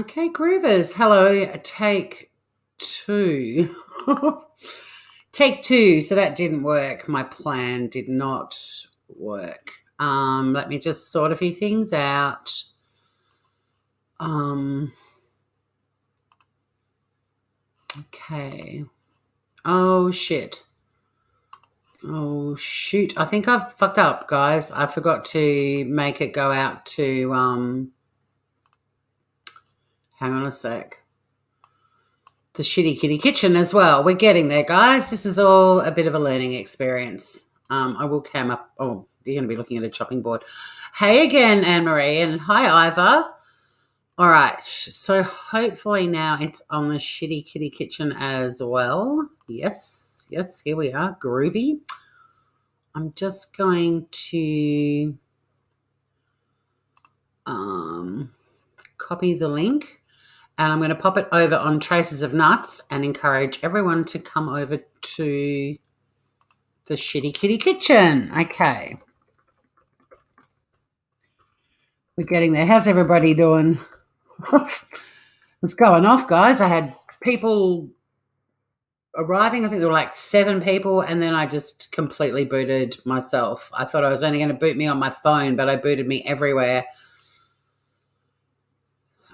Okay, groovers. Hello, take two. Take two. So that didn't work. My plan did not work. Let me just sort a few things out. Okay. Oh, shit. Oh, shoot. I think I've fucked up, guys. I forgot to make it go out to, hang on a sec. The Shitty Kitty Kitchen as well. We're getting there, guys. This is all a bit of a learning experience. I will cam up. Oh, you're going to be looking at a chopping board. Hey again, Anne-Marie, and hi, Iva. All right, so hopefully now it's on the Shitty Kitty Kitchen as well. Yes, here we are. Groovy. I'm just going to copy the link. And I'm going to pop it over on Traces of Nuts and encourage everyone to come over to the Shitty Kitty Kitchen. Okay. We're getting there. How's everybody doing? It's going off, guys. I had people arriving. I think there were like 7 people, and then I just completely booted myself. I thought I was only going to boot me on my phone, but I booted me everywhere.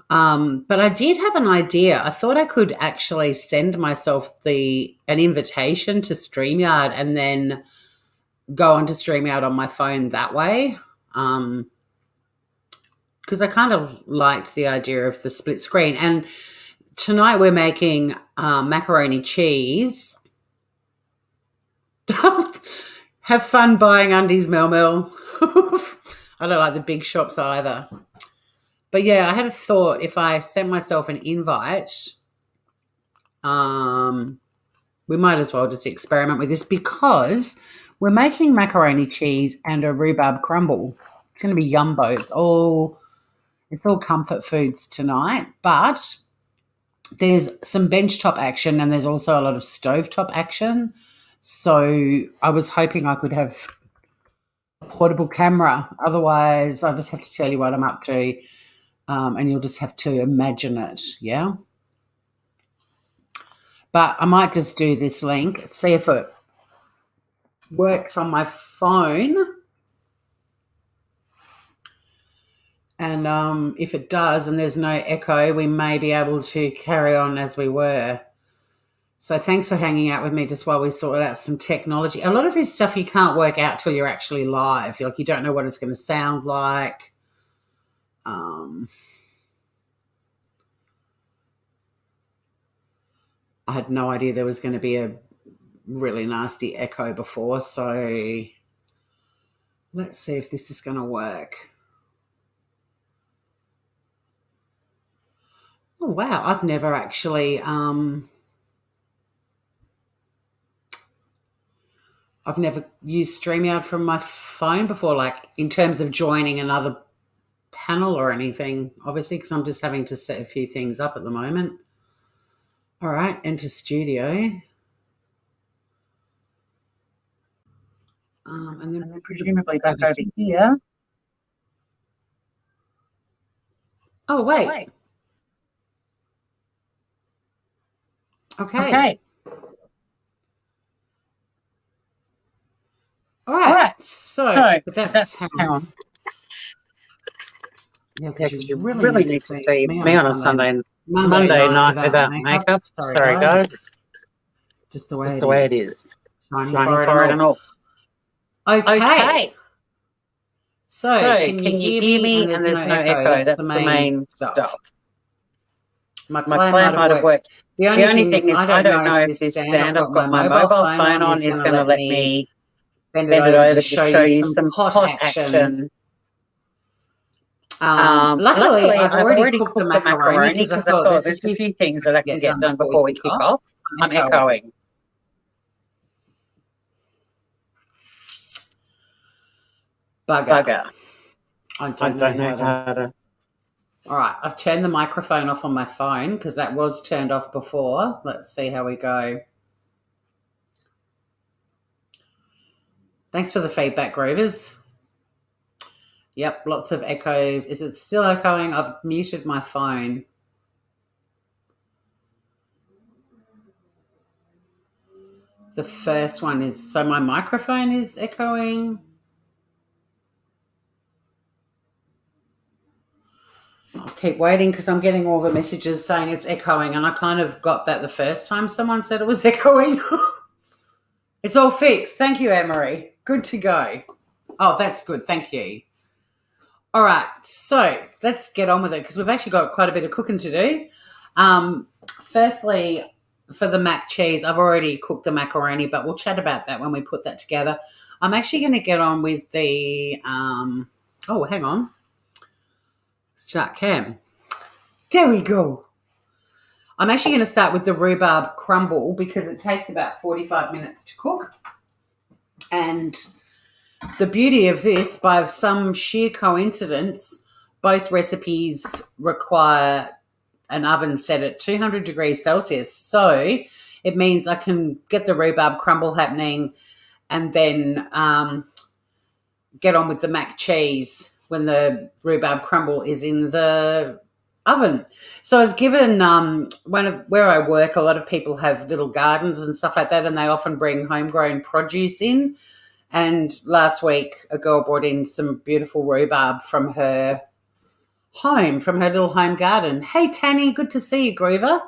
But I did have an idea. I thought I could actually send myself an invitation to StreamYard and then go onto StreamYard on my phone that way. Because I kind of liked the idea of the split screen. And tonight we're making macaroni cheese. Have fun buying undies, Mel. I don't like the big shops either. But, yeah, I had a thought if I sent myself an invite, we might as well just experiment with this because we're making macaroni cheese and a rhubarb crumble. It's going to be yumbo. It's all comfort foods tonight, but there's some benchtop action and there's also a lot of stovetop action. So I was hoping I could have a portable camera. Otherwise, I'll just have to tell you what I'm up to. And you'll just have to imagine it, yeah? But I might just do this link, see if it works on my phone. And if it does and there's no echo, we may be able to carry on as we were. So thanks for hanging out with me just while we sort out some technology. A lot of this stuff you can't work out till you're actually live. Like you don't know what it's going to sound like. I had no idea there was going to be a really nasty echo before, so let's see if this is going to work. Oh, wow, I've never actually I've never used StreamYard from my phone before, like in terms of joining another panel or anything, obviously, because I'm just having to set a few things up at the moment. All right, enter studio. And then presumably back over here. Oh, wait. Okay. All right. So that's hang on. Yeah, because you really need to see me on a Monday night without makeup. Sorry, guys. Just the way it is. Shining forward and all. Okay. So can you hear me? And there's no echo. That's the main stuff. My plan might have worked. The only thing is I don't know if this stand I've got my mobile phone on is going to let me bend it over to show you some hot action. Luckily, I've already cooked the macaroni because I thought there's a few things that I can get done before we kick off. I'm echoing. Bugger. I don't know how to. All right, I've turned the microphone off on my phone because that was turned off before. Let's see how we go. Thanks for the feedback, Groovers. Yep, lots of echoes. Is it still echoing? I've muted my phone. The first one is, so my microphone is echoing. I'll keep waiting because I'm getting all the messages saying it's echoing, and I kind of got that the first time someone said it was echoing. It's all fixed. Thank you, Anne-Marie. Good to go. Oh, that's good. Thank you. All right, so let's get on with it because we've actually got quite a bit of cooking to do. Firstly, for the mac cheese, I've already cooked the macaroni, but we'll chat about that when we put that together. I'm actually going to get on with the oh, hang on. Start cam. There we go. I'm actually going to start with the rhubarb crumble because it takes about 45 minutes to cook. And the beauty of this, by some sheer coincidence, both recipes require an oven set at 200 degrees Celsius. So it means I can get the rhubarb crumble happening and then get on with the mac cheese when the rhubarb crumble is in the oven. So I was given where I work, a lot of people have little gardens and stuff like that, and they often bring homegrown produce in. And last week, a girl brought in some beautiful rhubarb from her home, from her little home garden. Hey, Tanny, good to see you, Groover.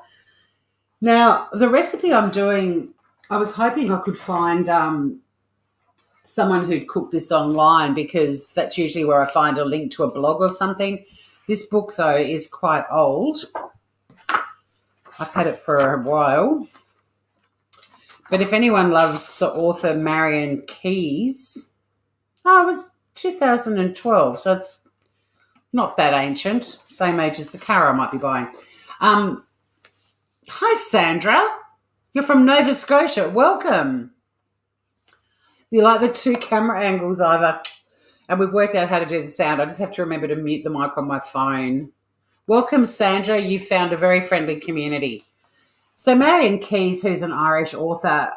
Now, the recipe I'm doing, I was hoping I could find someone who'd cooked this online because that's usually where I find a link to a blog or something. This book, though, is quite old. I've had it for a while. But if anyone loves the author Marian Keyes, it was 2012, so it's not that ancient. Same age as the car I might be buying. Hi, Sandra. You're from Nova Scotia. Welcome. You like the two camera angles, Ivor? And we've worked out how to do the sound. I just have to remember to mute the mic on my phone. Welcome, Sandra. You found a very friendly community. So Marian Keyes, who's an Irish author,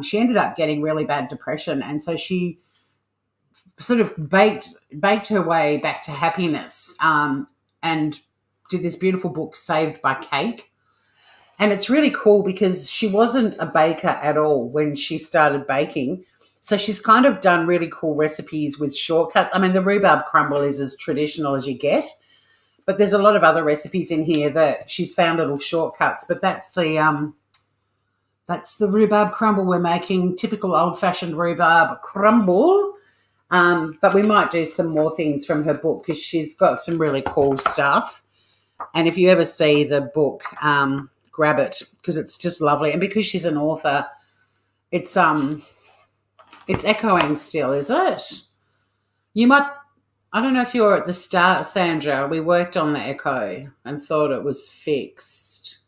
she ended up getting really bad depression, and so she sort of baked her way back to happiness and did this beautiful book, Saved by Cake. And it's really cool because she wasn't a baker at all when she started baking. So she's kind of done really cool recipes with shortcuts. I mean, the rhubarb crumble is as traditional as you get, but there's a lot of other recipes in here that she's found little shortcuts. But that's the rhubarb crumble we're making, typical old-fashioned rhubarb crumble. But we might do some more things from her book because she's got some really cool stuff. And if you ever see the book, grab it because it's just lovely. And because she's an author, it's echoing still, is it? You might, I don't know if you're at the start, Sandra. We worked on the echo and thought it was fixed.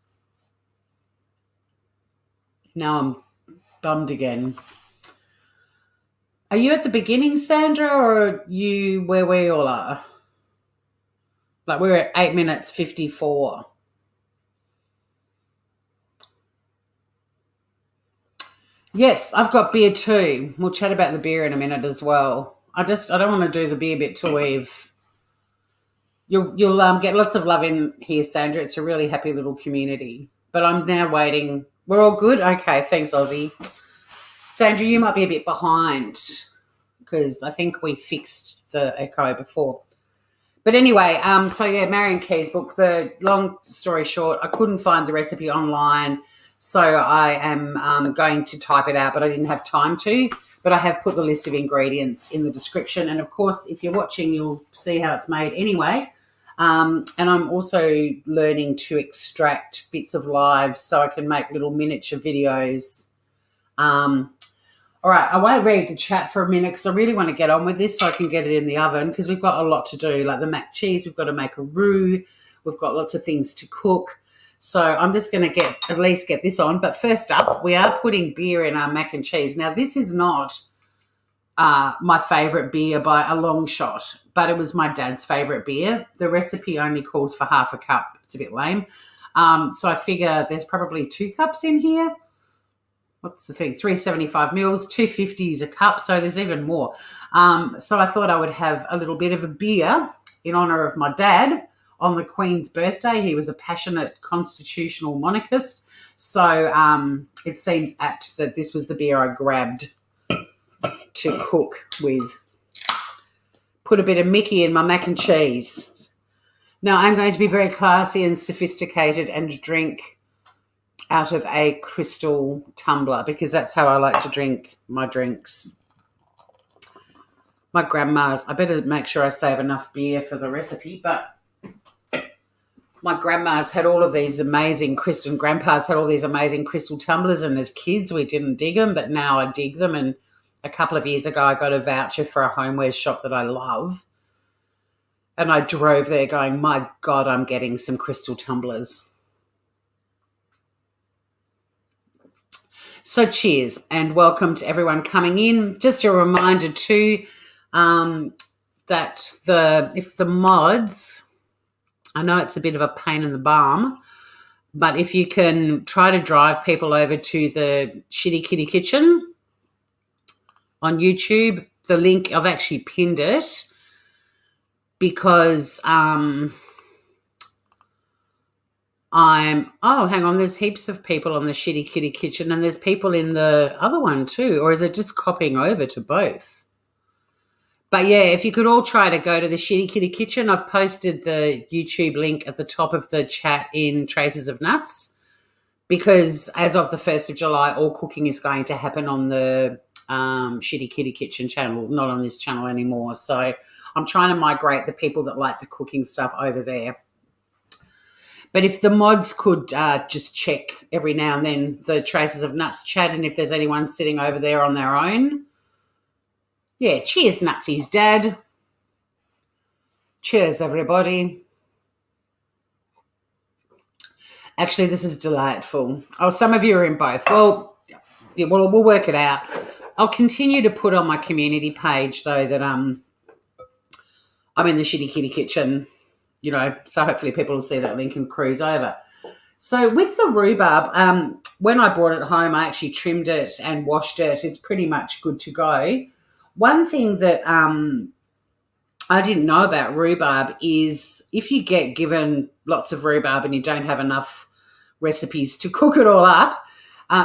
Now I'm bummed again. Are you at the beginning, Sandra, or are you where we all are? Like we're at 8 minutes 54. Yes, I've got beer too. We'll chat about the beer in a minute as well. I don't want to do the beer bit till you'll get lots of love in here, Sandra. It's a really happy little community. But I'm now waiting. We're all good? Okay, thanks, Aussie. Sandra, you might be a bit behind because I think we fixed the echo before. But anyway, Marian Keyes' book, the long story short, I couldn't find the recipe online. So I am going to type it out, but I didn't have time to. But I have put the list of ingredients in the description. And, of course, if you're watching, you'll see how it's made anyway. And I'm also learning to extract bits of live so I can make little miniature videos. All right, I won't read the chat for a minute because I really want to get on with this so I can get it in the oven because we've got a lot to do, like the mac cheese. We've got to make a roux. We've got lots of things to cook. So I'm just going to at least get this on. But first up, we are putting beer in our mac and cheese. Now, this is not my favourite beer by a long shot, but it was my dad's favourite beer. The recipe only calls for half a cup. It's a bit lame. So I figure there's probably 2 cups in here. What's the thing? 375 mils, 250 is a cup, so there's even more. So I thought I would have a little bit of a beer in honour of my dad on the Queen's birthday. He was a passionate constitutional monarchist. So it seems apt that this was the beer I grabbed to cook with. Put a bit of Mickey in my mac and cheese. Now I'm going to be very classy and sophisticated and drink out of a crystal tumbler because that's how I like to drink my drinks. My grandma's, I better make sure I save enough beer for the recipe, but my grandma's had all of these amazing crystal, and grandpa's had all these amazing crystal tumblers, and as kids we didn't dig them, but now I dig them. And a couple of years ago I got a voucher for a homeware shop that I love, and I drove there going, my God, I'm getting some crystal tumblers. So cheers and welcome to everyone coming in. Just a reminder too that if the mods, I know it's a bit of a pain in the bum, but if you can try to drive people over to the Shitty Kitty Kitchen on YouTube, the link, I've actually pinned it because hang on, there's heaps of people on the Shitty Kitty Kitchen and there's people in the other one too, or is it just copying over to both? But yeah, if you could all try to go to the Shitty Kitty Kitchen, I've posted the YouTube link at the top of the chat in Traces of Nuts because as of the 1st of July, all cooking is going to happen on the Shitty Kitty Kitchen channel, not on this channel anymore. So I'm trying to migrate the people that like the cooking stuff over there. But if the mods could just check every now and then the Traces of Nuts chat, and if there's anyone sitting over there on their own. Yeah, cheers, Nutsy's dad. Cheers, everybody. Actually, this is delightful. Oh, some of you are in both. Well, yeah, we'll work it out. I'll continue to put on my community page, though, that I'm in the Shitty Kitty Kitchen, you know, so hopefully people will see that link and cruise over. So with the rhubarb, when I brought it home, I actually trimmed it and washed it. It's pretty much good to go. One thing that I didn't know about rhubarb is if you get given lots of rhubarb and you don't have enough recipes to cook it all up,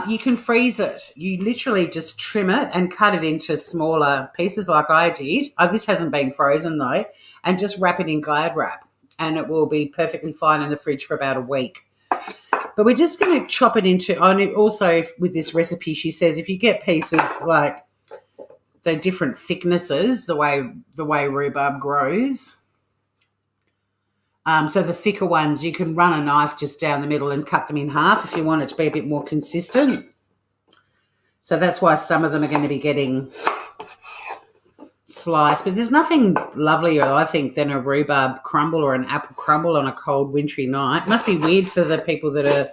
you can freeze it. You literally just trim it and cut it into smaller pieces like I did. This hasn't been frozen though, and just wrap it in Glad wrap and it will be perfectly fine in the fridge for about a week. But we're just going to chop it into, and also with this recipe she says if you get pieces like the different thicknesses, the way rhubarb grows. So the thicker ones, you can run a knife just down the middle and cut them in half if you want it to be a bit more consistent. So that's why some of them are going to be getting sliced. But there's nothing lovelier, I think, than a rhubarb crumble or an apple crumble on a cold wintry night. It must be weird for the people that are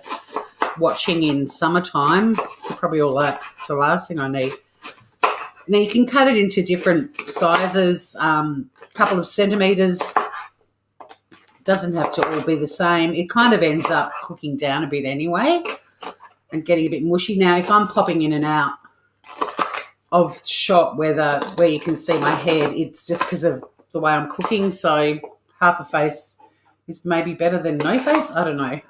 watching in summertime. They're probably all like, it's the last thing I need. Now, you can cut it into different sizes, a couple of centimetres. Doesn't have to all be the same. It kind of ends up cooking down a bit anyway and getting a bit mushy. Now, if I'm popping in and out of shot where you can see my head, it's just because of the way I'm cooking. So half a face is maybe better than no face. I don't know.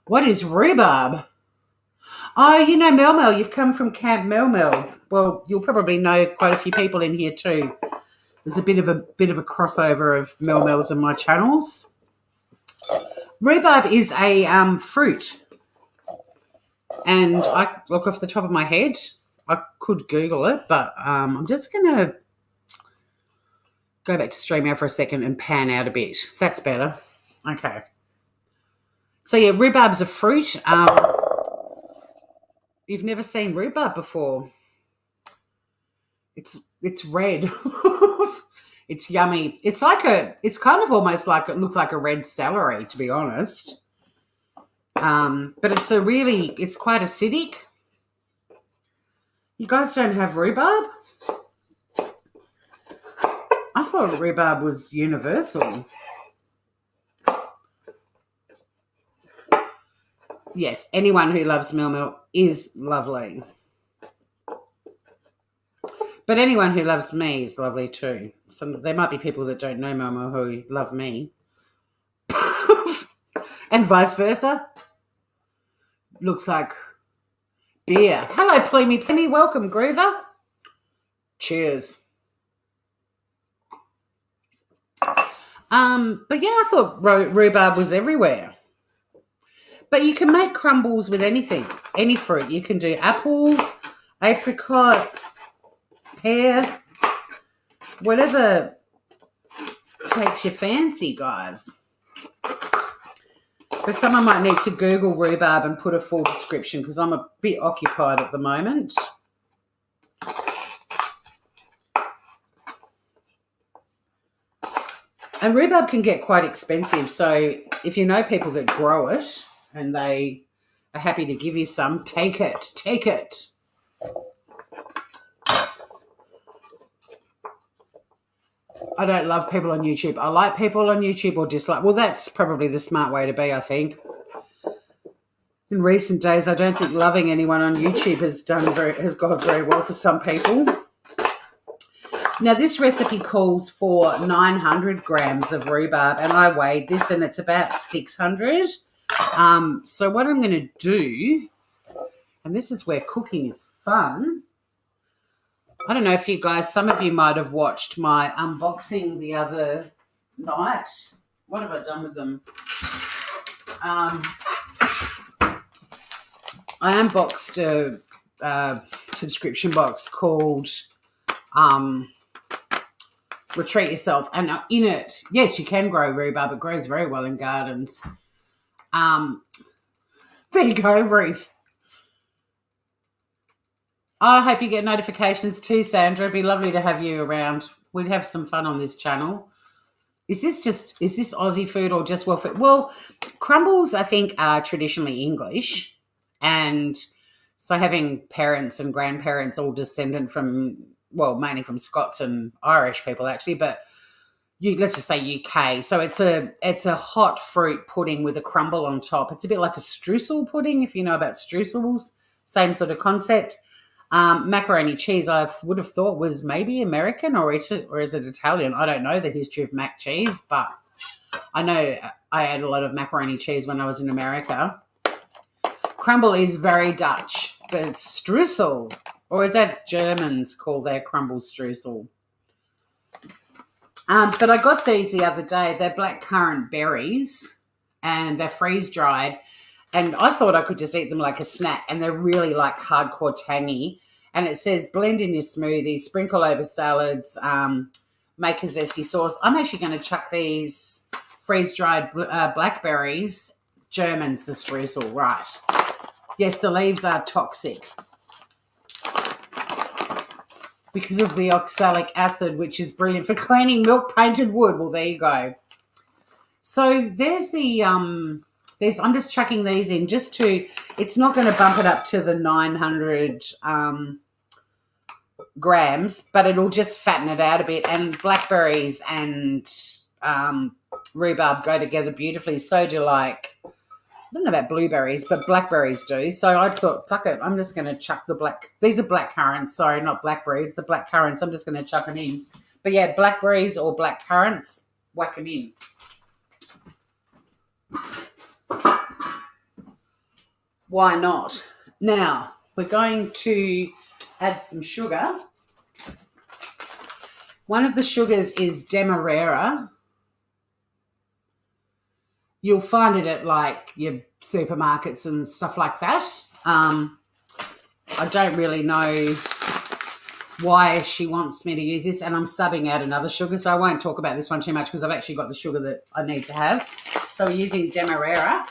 What is rhubarb? Oh, you know Mel Mel. You've come from Camp Mel Mel. Well, you'll probably know quite a few people in here too. There's a bit of a crossover of Mel Mels and my channels. Rhubarb is a fruit, and I look off the top of my head. I could Google it, but I'm just gonna go back to StreamYard for a second and pan out a bit. That's better. Okay. So yeah, rhubarb's a fruit. You've never seen rhubarb before. It's red. It's yummy. It's kind of almost like, it looks like a red celery, to be honest. But it's quite acidic. You guys don't have rhubarb? I thought rhubarb was universal. Yes, anyone who loves Mel Mel is lovely. But anyone who loves me is lovely too. There might be people that don't know Momo who love me. And vice versa. Looks like beer. Hello, Plemy. Welcome, Groover. Cheers. But yeah, I thought rhubarb was everywhere. But you can make crumbles with anything, any fruit. You can do apple, apricot, pear, whatever takes your fancy, guys. But someone might need to Google rhubarb and put a full description because I'm a bit occupied at the moment. And rhubarb can get quite expensive. So if you know people that grow it and they are happy to give you some, take it. Take it. I don't love people on YouTube. I like people on YouTube or dislike. Well, that's probably the smart way to be, I think. In recent days, I don't think loving anyone on YouTube has gone very well for some people. Now, this recipe calls for 900 grams of rhubarb, and I weighed this, and it's about 600. So what I'm going to do, and this is where cooking is fun. I don't know if you guys, some of you might have watched my unboxing the other night. What have I done with them? I unboxed a subscription box called Retreat Yourself. And in it, yes, you can grow rhubarb. It grows very well in gardens. There you go, Ruth. I hope you get notifications too, Sandra. It'd be lovely to have you around. We'd have some fun on this channel. Is this Aussie food or just food? Well, crumbles, I think, are traditionally English. And so having parents and grandparents all descendant from, well, mainly from Scots and Irish people actually, but let's just say UK. So it's a hot fruit pudding with a crumble on top. It's a bit like a streusel pudding, if you know about streusels. Same sort of concept. Macaroni cheese, I would have thought was maybe American or is it Italian? I don't know the history of mac cheese, but I know I ate a lot of macaroni cheese when I was in America. Crumble is very Dutch, but it's streusel, or is that Germans call their crumble streusel? But I got these the other day. They're blackcurrant berries, and they're freeze-dried. And I thought I could just eat them like a snack, and they're really like hardcore tangy. And it says blend in your smoothie, sprinkle over salads, make a zesty sauce. I'm actually going to chuck these freeze-dried blackberries, Germans, the streusel, right. Yes, the leaves are toxic because of the oxalic acid, which is brilliant for cleaning milk-painted wood. Well, there you go. So there's the... I'm just chucking these in just to, it's not going to bump it up to the 900 grams, but it'll just fatten it out a bit. And blackberries and rhubarb go together beautifully. So do I don't know about blueberries, but blackberries do. So I thought, fuck it, I'm just going to chuck these are black currants, sorry, not blackberries, the black currants. I'm just going to chuck them in. But yeah, blackberries or black currants, whack them in. Why not? Now, we're going to add some sugar. One of the sugars is demerera. You'll find it at like your supermarkets and stuff like that. I don't really know why she wants me to use this, and I'm subbing out another sugar, so I won't talk about this one too much because I've actually got the sugar that I need to have. So we're using demerara.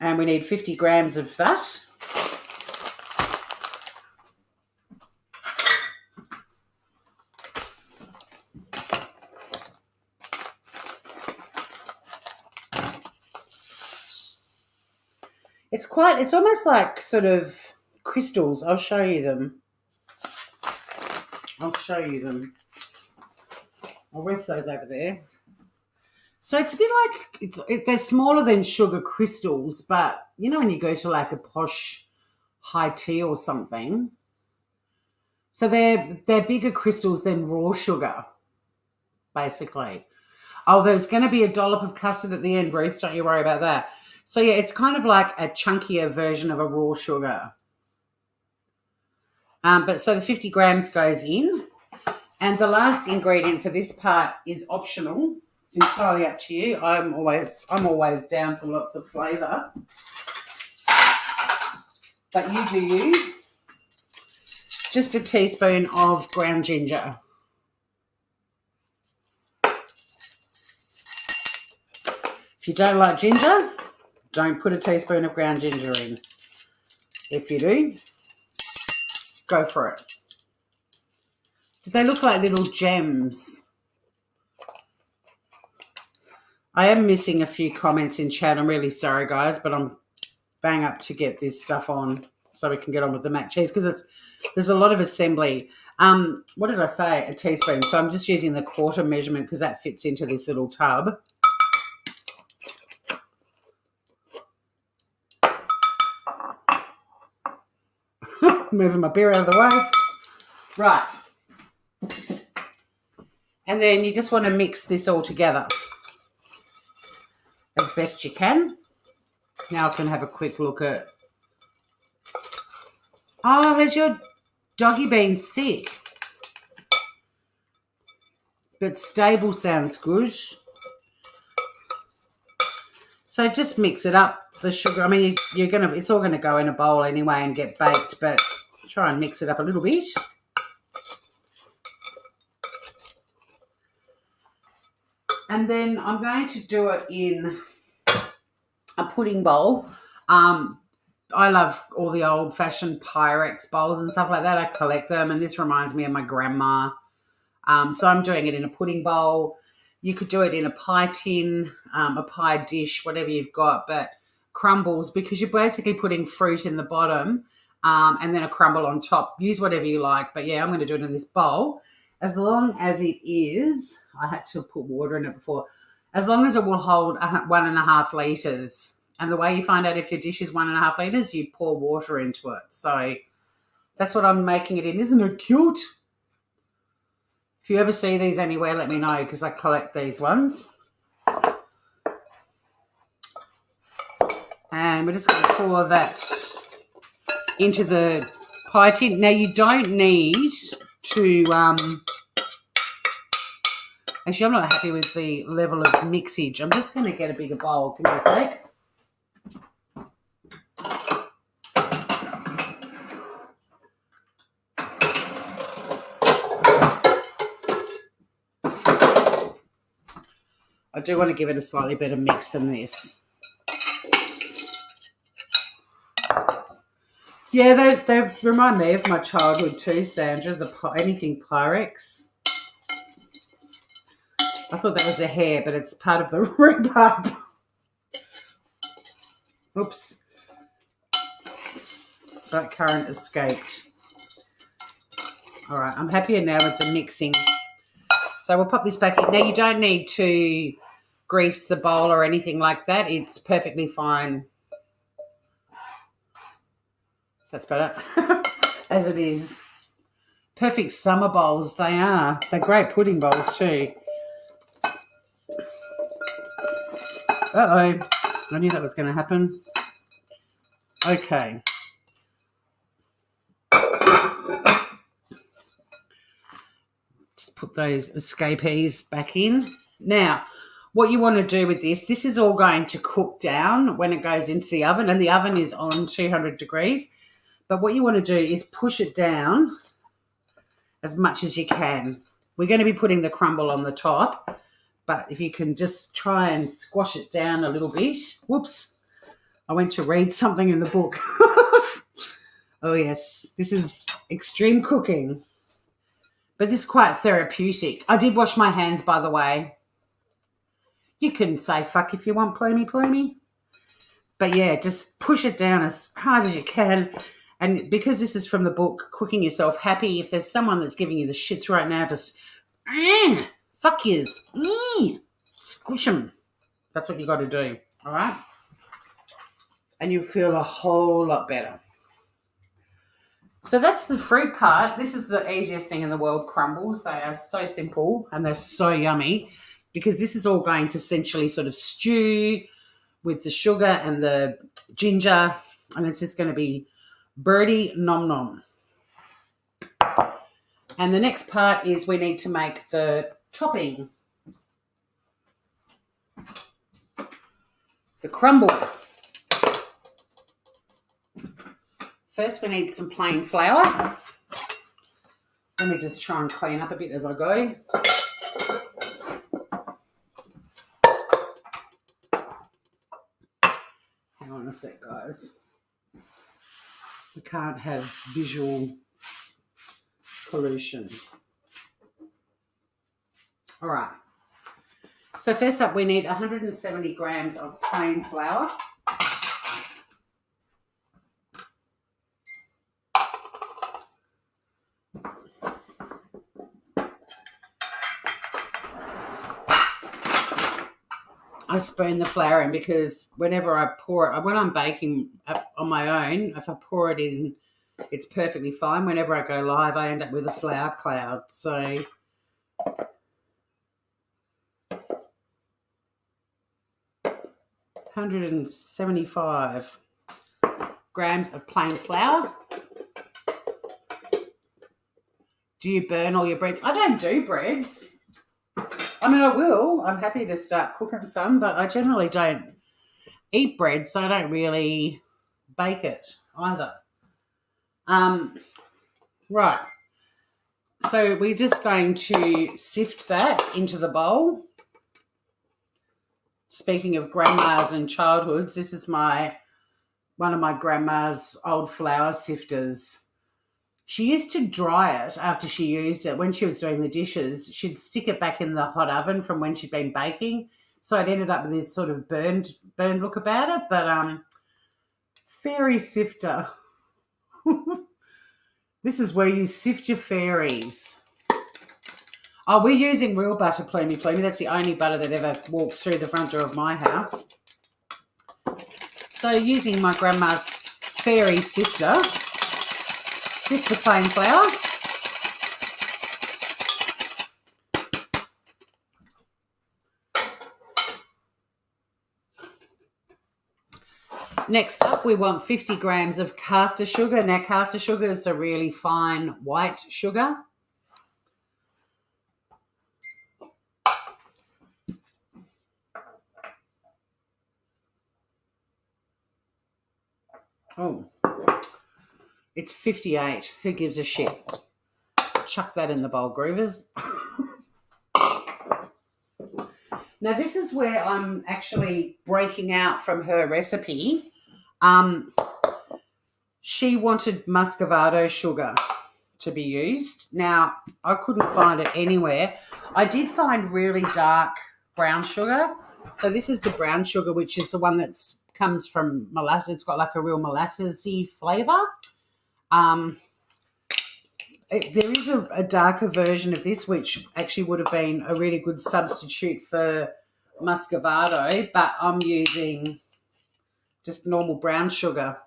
And we need 50 grams of that. It's almost like sort of crystals. I'll show you them. I'll rest those over there. So it's a bit like, they're smaller than sugar crystals, but you know when you go to like a posh high tea or something, so they're bigger crystals than raw sugar, basically. Oh, there's going to be a dollop of custard at the end, Ruth. Don't you worry about that. So yeah, it's kind of like a chunkier version of a raw sugar. But so the 50 grams goes in. And the last ingredient for this part is optional. It's entirely up to you. I'm always down for lots of flavour. But you do you. Just a teaspoon of ground ginger. If you don't like ginger, don't put a teaspoon of ground ginger in. If you do, go for it. They look like little gems. I am missing a few comments in chat. I'm really sorry, guys, but I'm bang up to get this stuff on so we can get on with the mac cheese because there's a lot of assembly. What did I say? A teaspoon. So I'm just using the quarter measurement because that fits into this little tub. Moving my beer out of the way. Right. And then you just want to mix this all together as best you can. Now I can have a quick look at... Oh, has your doggy been sick? But stable sounds good. So just mix it up. The sugar, I mean, it's all gonna go in a bowl anyway and get baked, but try and mix it up a little bit. And then I'm going to do it in a pudding bowl. I love all the old-fashioned Pyrex bowls and stuff like that. I collect them, and this reminds me of my grandma. So I'm doing it in a pudding bowl. You could do it in a pie tin, a pie dish, whatever you've got, but crumbles, because you're basically putting fruit in the bottom and then a crumble on top. Use whatever you like, but yeah, I'm going to do it in this bowl. As long as it is, I had to put water in it before, as long as it will hold 1.5 litres. And the way you find out if your dish is 1.5 litres, you pour water into it. So that's what I'm making it in. Isn't it cute? If you ever see these anywhere, let me know because I collect these ones. And we're just going to pour that into the pie tin. Now, you don't need to... Actually, I'm not happy with the level of mixage. I'm just going to get a bigger bowl. Give me a sec. I do want to give it a slightly better mix than this. Yeah, they remind me of my childhood too, Sandra, anything Pyrex. I thought that was a hair, but it's part of the rhubarb. Oops. That current escaped. All right, I'm happier now with the mixing. So we'll pop this back in. Now, you don't need to grease the bowl or anything like that. It's perfectly fine. That's better. As it is. Perfect summer bowls, they are. They're great pudding bowls too. Uh-oh. I knew that was going to happen. Okay. Just put those escapees back in. Now, what you want to do with this is all going to cook down when it goes into the oven, and the oven is on 200 degrees. But what you want to do is push it down as much as you can. We're going to be putting the crumble on the top, but if you can just try and squash it down a little bit. Whoops. I went to read something in the book. Oh, yes. This is extreme cooking. But this is quite therapeutic. I did wash my hands, by the way. You can say fuck if you want, plumey. But, yeah, just push it down as hard as you can. And because this is from the book, Cooking Yourself Happy, if there's someone that's giving you the shits right now, just fuck yous. Squish them. That's what you got to do, all right? And you'll feel a whole lot better. So that's the fruit part. This is the easiest thing in the world, crumbles. They are so simple and they're so yummy because this is all going to essentially sort of stew with the sugar and the ginger, and it's just going to be birdie nom nom. And the next part is we need to make the topping, the crumble. First, we need some plain flour. Let me just try and clean up a bit as I go. Hang on a sec, guys. We can't have visual pollution. All right. So first up, we need 170 grams of plain flour. I spoon the flour in because whenever I pour it, when I'm baking on my own, if I pour it in, it's perfectly fine. Whenever I go live, I end up with a flour cloud. So 175 grams of plain flour. Do you burn all your breads? I don't do breads. I mean, I will. I'm happy to start cooking some, but I generally don't eat bread, so I don't really bake it either. Right. So we're just going to sift that into the bowl. Speaking of grandmas and childhoods, this is one of my grandma's old flour sifters. She used to dry it after she used it. When she was doing the dishes, she'd stick it back in the hot oven from when she'd been baking. So it ended up with this sort of burned look about it. But fairy sifter. This is where you sift your fairies. Oh, we're using real butter, Plumey. That's the only butter that ever walks through the front door of my house. So using my grandma's fairy sifter, sift the plain flour. Next up, we want 50 grams of caster sugar. Now, caster sugar is a really fine white sugar. Oh, it's 58. Who gives a shit? Chuck that in the bowl, groovers. Now, this is where I'm actually breaking out from her recipe. She wanted muscovado sugar to be used. Now, I couldn't find it anywhere. I did find really dark brown sugar. So this is the brown sugar, which is the one that comes from molasses. It's got like a real molassesy flavour. There is a darker version of this, which actually would have been a really good substitute for muscovado, but I'm using just normal brown sugar.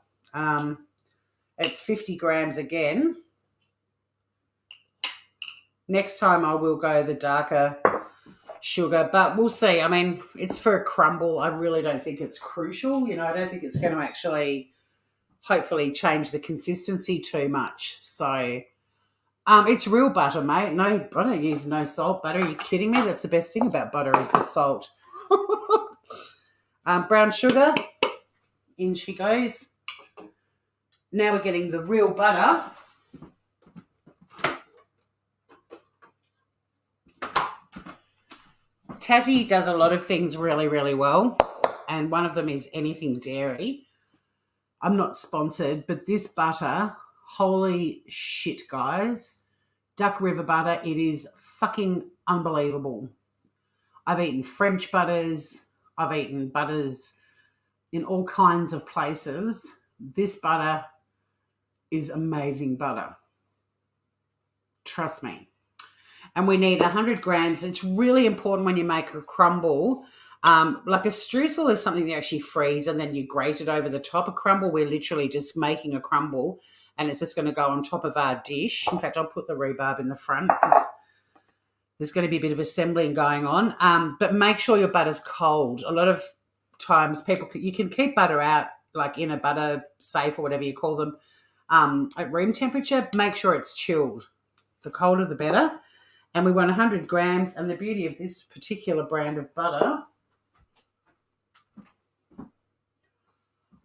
It's 50 grams again. Next time I will go the darker sugar, but we'll see. I mean, it's for a crumble. I really don't think it's crucial. You know, I don't think it's going to actually hopefully change the consistency too much. So it's real butter, mate. No, I don't use no salt butter. Are you kidding me? That's the best thing about butter is the salt. Brown sugar, in she goes. Now we're getting the real butter. Tassie does a lot of things really, really well, and one of them is anything dairy. I'm not sponsored, but this butter, holy shit, guys. Duck River butter, it is fucking unbelievable. I've eaten French butters. I've eaten butters in all kinds of places. This butter is amazing butter. Trust me. And we need 100 grams. It's really important when you make a crumble. Like a streusel is something that you actually freeze and then you grate it over the top. A crumble, we're literally just making a crumble and it's just going to go on top of our dish. In fact, I'll put the rhubarb in the front because there's going to be a bit of assembling going on. But make sure your butter's cold. A lot of times you can keep butter out like in a butter safe or whatever you call them at room temperature. Make sure it's chilled. The colder the better. And we want 100 grams. And the beauty of this particular brand of butter,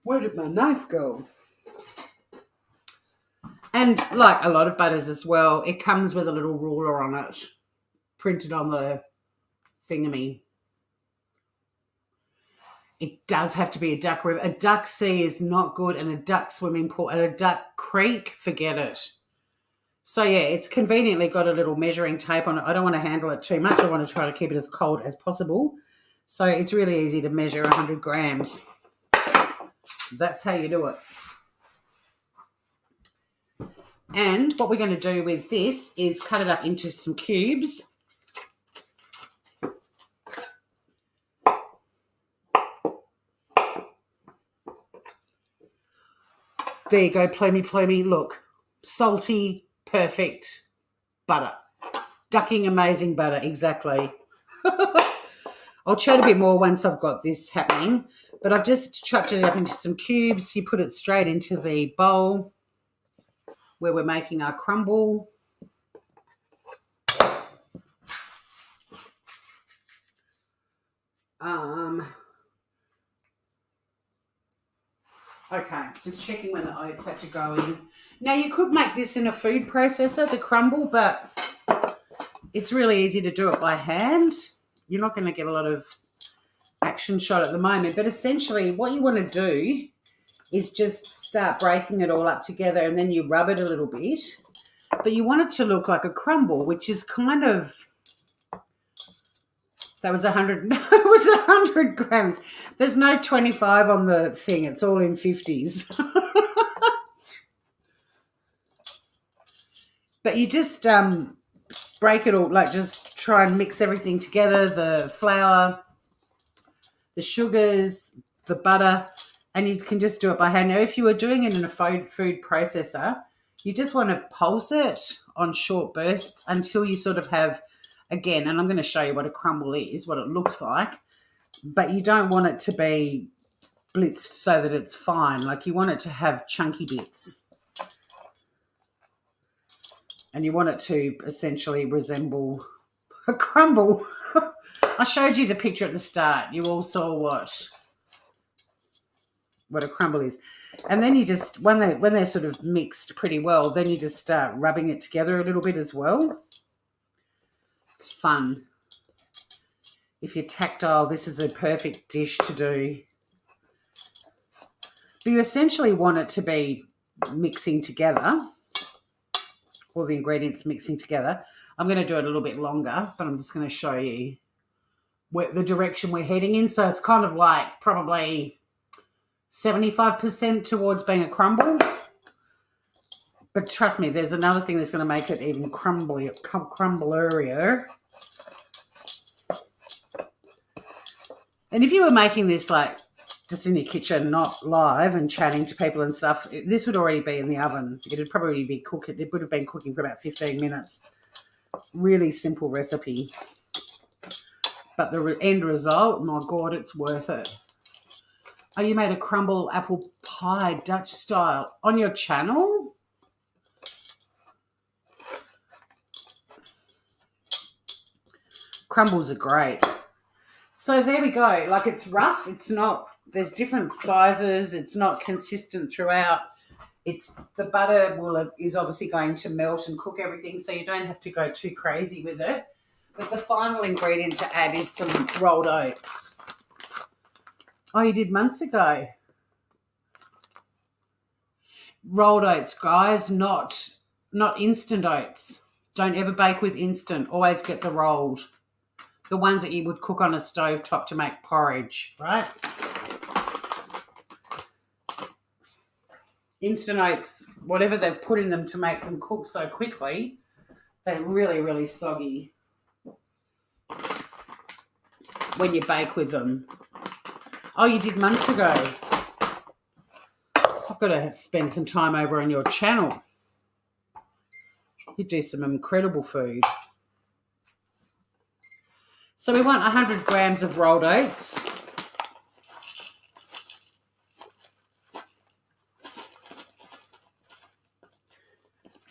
where did my knife go? And like a lot of butters as well, it comes with a little ruler on it, printed on the thingamy. It does have to be a duck river. A duck sea is not good, and a duck swimming pool and a duck creek, forget it. So, yeah, it's conveniently got a little measuring tape on it. I don't want to handle it too much. I want to try to keep it as cold as possible. So it's really easy to measure 100 grams. That's how you do it. And what we're going to do with this is cut it up into some cubes. There you go, plumey. Look, salty, perfect butter. Ducking amazing butter, exactly. I'll chat a bit more once I've got this happening. But I've just chopped it up into some cubes. You put it straight into the bowl where we're making our crumble. Okay, just checking when the oats have to go in. Now, you could make this in a food processor, the crumble, but it's really easy to do it by hand. You're not going to get a lot of action shot at the moment, but essentially what you want to do is just start breaking it all up together and then you rub it a little bit. But you want it to look like a crumble, which is kind of... That was 100. No, it was 100 grams. There's no 25 on the thing. It's all in 50s. But you just break it all, like just try and mix everything together, the flour, the sugars, the butter, and you can just do it by hand. Now, if you were doing it in a food processor, you just want to pulse it on short bursts until you sort of have... Again, and I'm going to show you what a crumble is, what it looks like, but you don't want it to be blitzed so that it's fine. Like you want it to have chunky bits. And you want it to essentially resemble a crumble. I showed you the picture at the start. You all saw what a crumble is. And then you just, when they're sort of mixed pretty well, then you just start rubbing it together a little bit as well. It's fun. If you're tactile, this is a perfect dish to do. But you essentially want it to be mixing together, all the ingredients mixing together. I'm going to do it a little bit longer, but I'm just going to show you the direction we're heading in. So it's kind of like probably 75% towards being a crumble. But trust me, there's another thing that's going to make it even crumblier. And if you were making this like just in your kitchen, not live and chatting to people and stuff, this would already be in the oven. It'd probably be cooking. It would have been cooking for about 15 minutes. Really simple recipe. But the end result, my God, it's worth it. Oh, you made a crumble apple pie Dutch style on your channel? Crumbles are great. So there we go. Like it's rough. It's not, there's different sizes. It's not consistent throughout. The butter is obviously going to melt and cook everything, so you don't have to go too crazy with it. But the final ingredient to add is some rolled oats. Oh, you did months ago. Rolled oats, guys, not instant oats. Don't ever bake with instant. Always get the rolled. The ones that you would cook on a stovetop to make porridge, right? Instant oats, whatever they've put in them to make them cook so quickly, they're really, really soggy. when you bake with them. Oh, you did months ago. I've got to spend some time over on your channel. You do some incredible food. So we want 100 grams of rolled oats.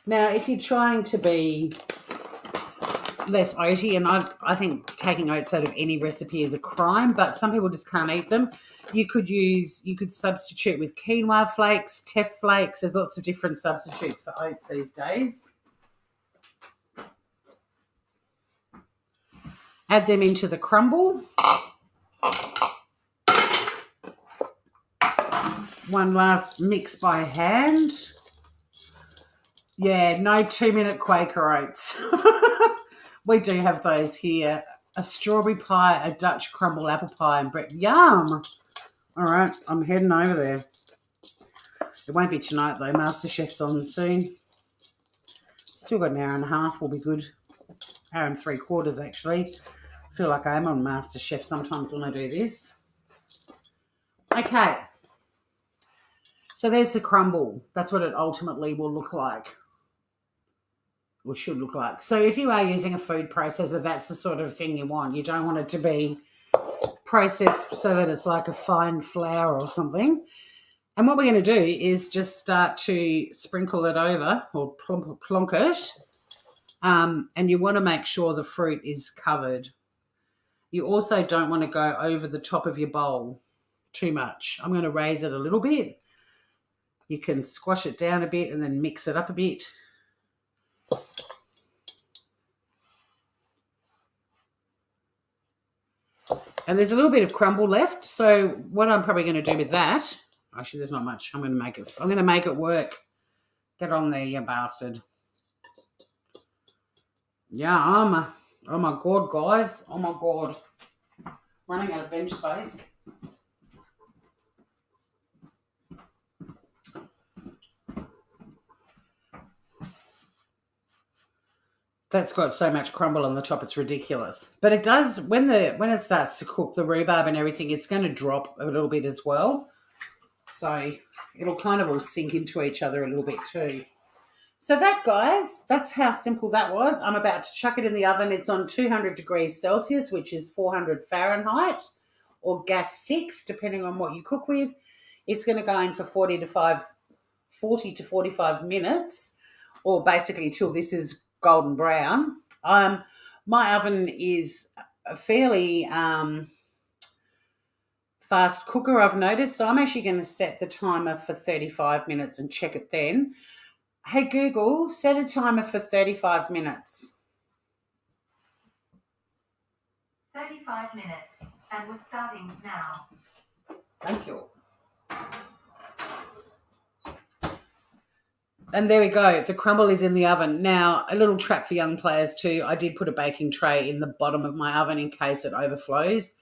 Now, if you're trying to be less oaty, and I think taking oats out of any recipe is a crime, but some people just can't eat them. You could substitute with quinoa flakes, teff flakes. There's lots of different substitutes for oats these days. Add them into the crumble. One last mix by hand. Yeah, no 2-minute Quaker oats. We do have those here. A strawberry pie, a Dutch crumble apple pie, and bread. Yum! All right, I'm heading over there. It won't be tonight, though. MasterChef's on soon. Still got an hour and a half. Will be good. Hour and 3/4, actually. I feel like I am on MasterChef sometimes when I do this. Okay. So there's the crumble. That's what it ultimately will look like. Or should look like. So if you are using a food processor, that's the sort of thing you want. You don't want it to be processed so that it's like a fine flour or something. And what we're going to do is just start to sprinkle it over or plonk it. And you want to make sure the fruit is covered. You also don't want to go over the top of your bowl too much. I'm going to raise it a little bit. You can squash it down a bit and then mix it up a bit. And there's a little bit of crumble left. So what I'm probably going to do with that, actually there's not much. I'm going to make it work. Get on there, you bastard. Yeah, oh my God, guys. Oh my God. Running out of bench space. That's got so much crumble on the top, it's ridiculous. But it does, when it starts to cook, the rhubarb and everything, it's going to drop a little bit as well. So it'll kind of all sink into each other a little bit too. So that, guys, that's how simple that was. I'm about to chuck it in the oven. It's on 200 degrees Celsius, which is 400 Fahrenheit, or gas 6, depending on what you cook with. It's going to go in for 40 to 45 minutes, or basically till this is golden brown. My oven is a fairly fast cooker, I've noticed, so I'm actually going to set the timer for 35 minutes and check it then. Hey Google, set a timer for 35 minutes. 35 minutes, and we're starting now. Thank you. And there we go. The crumble is in the oven. Now, a little trap for young players too. I did put a baking tray in the bottom of my oven in case it overflows.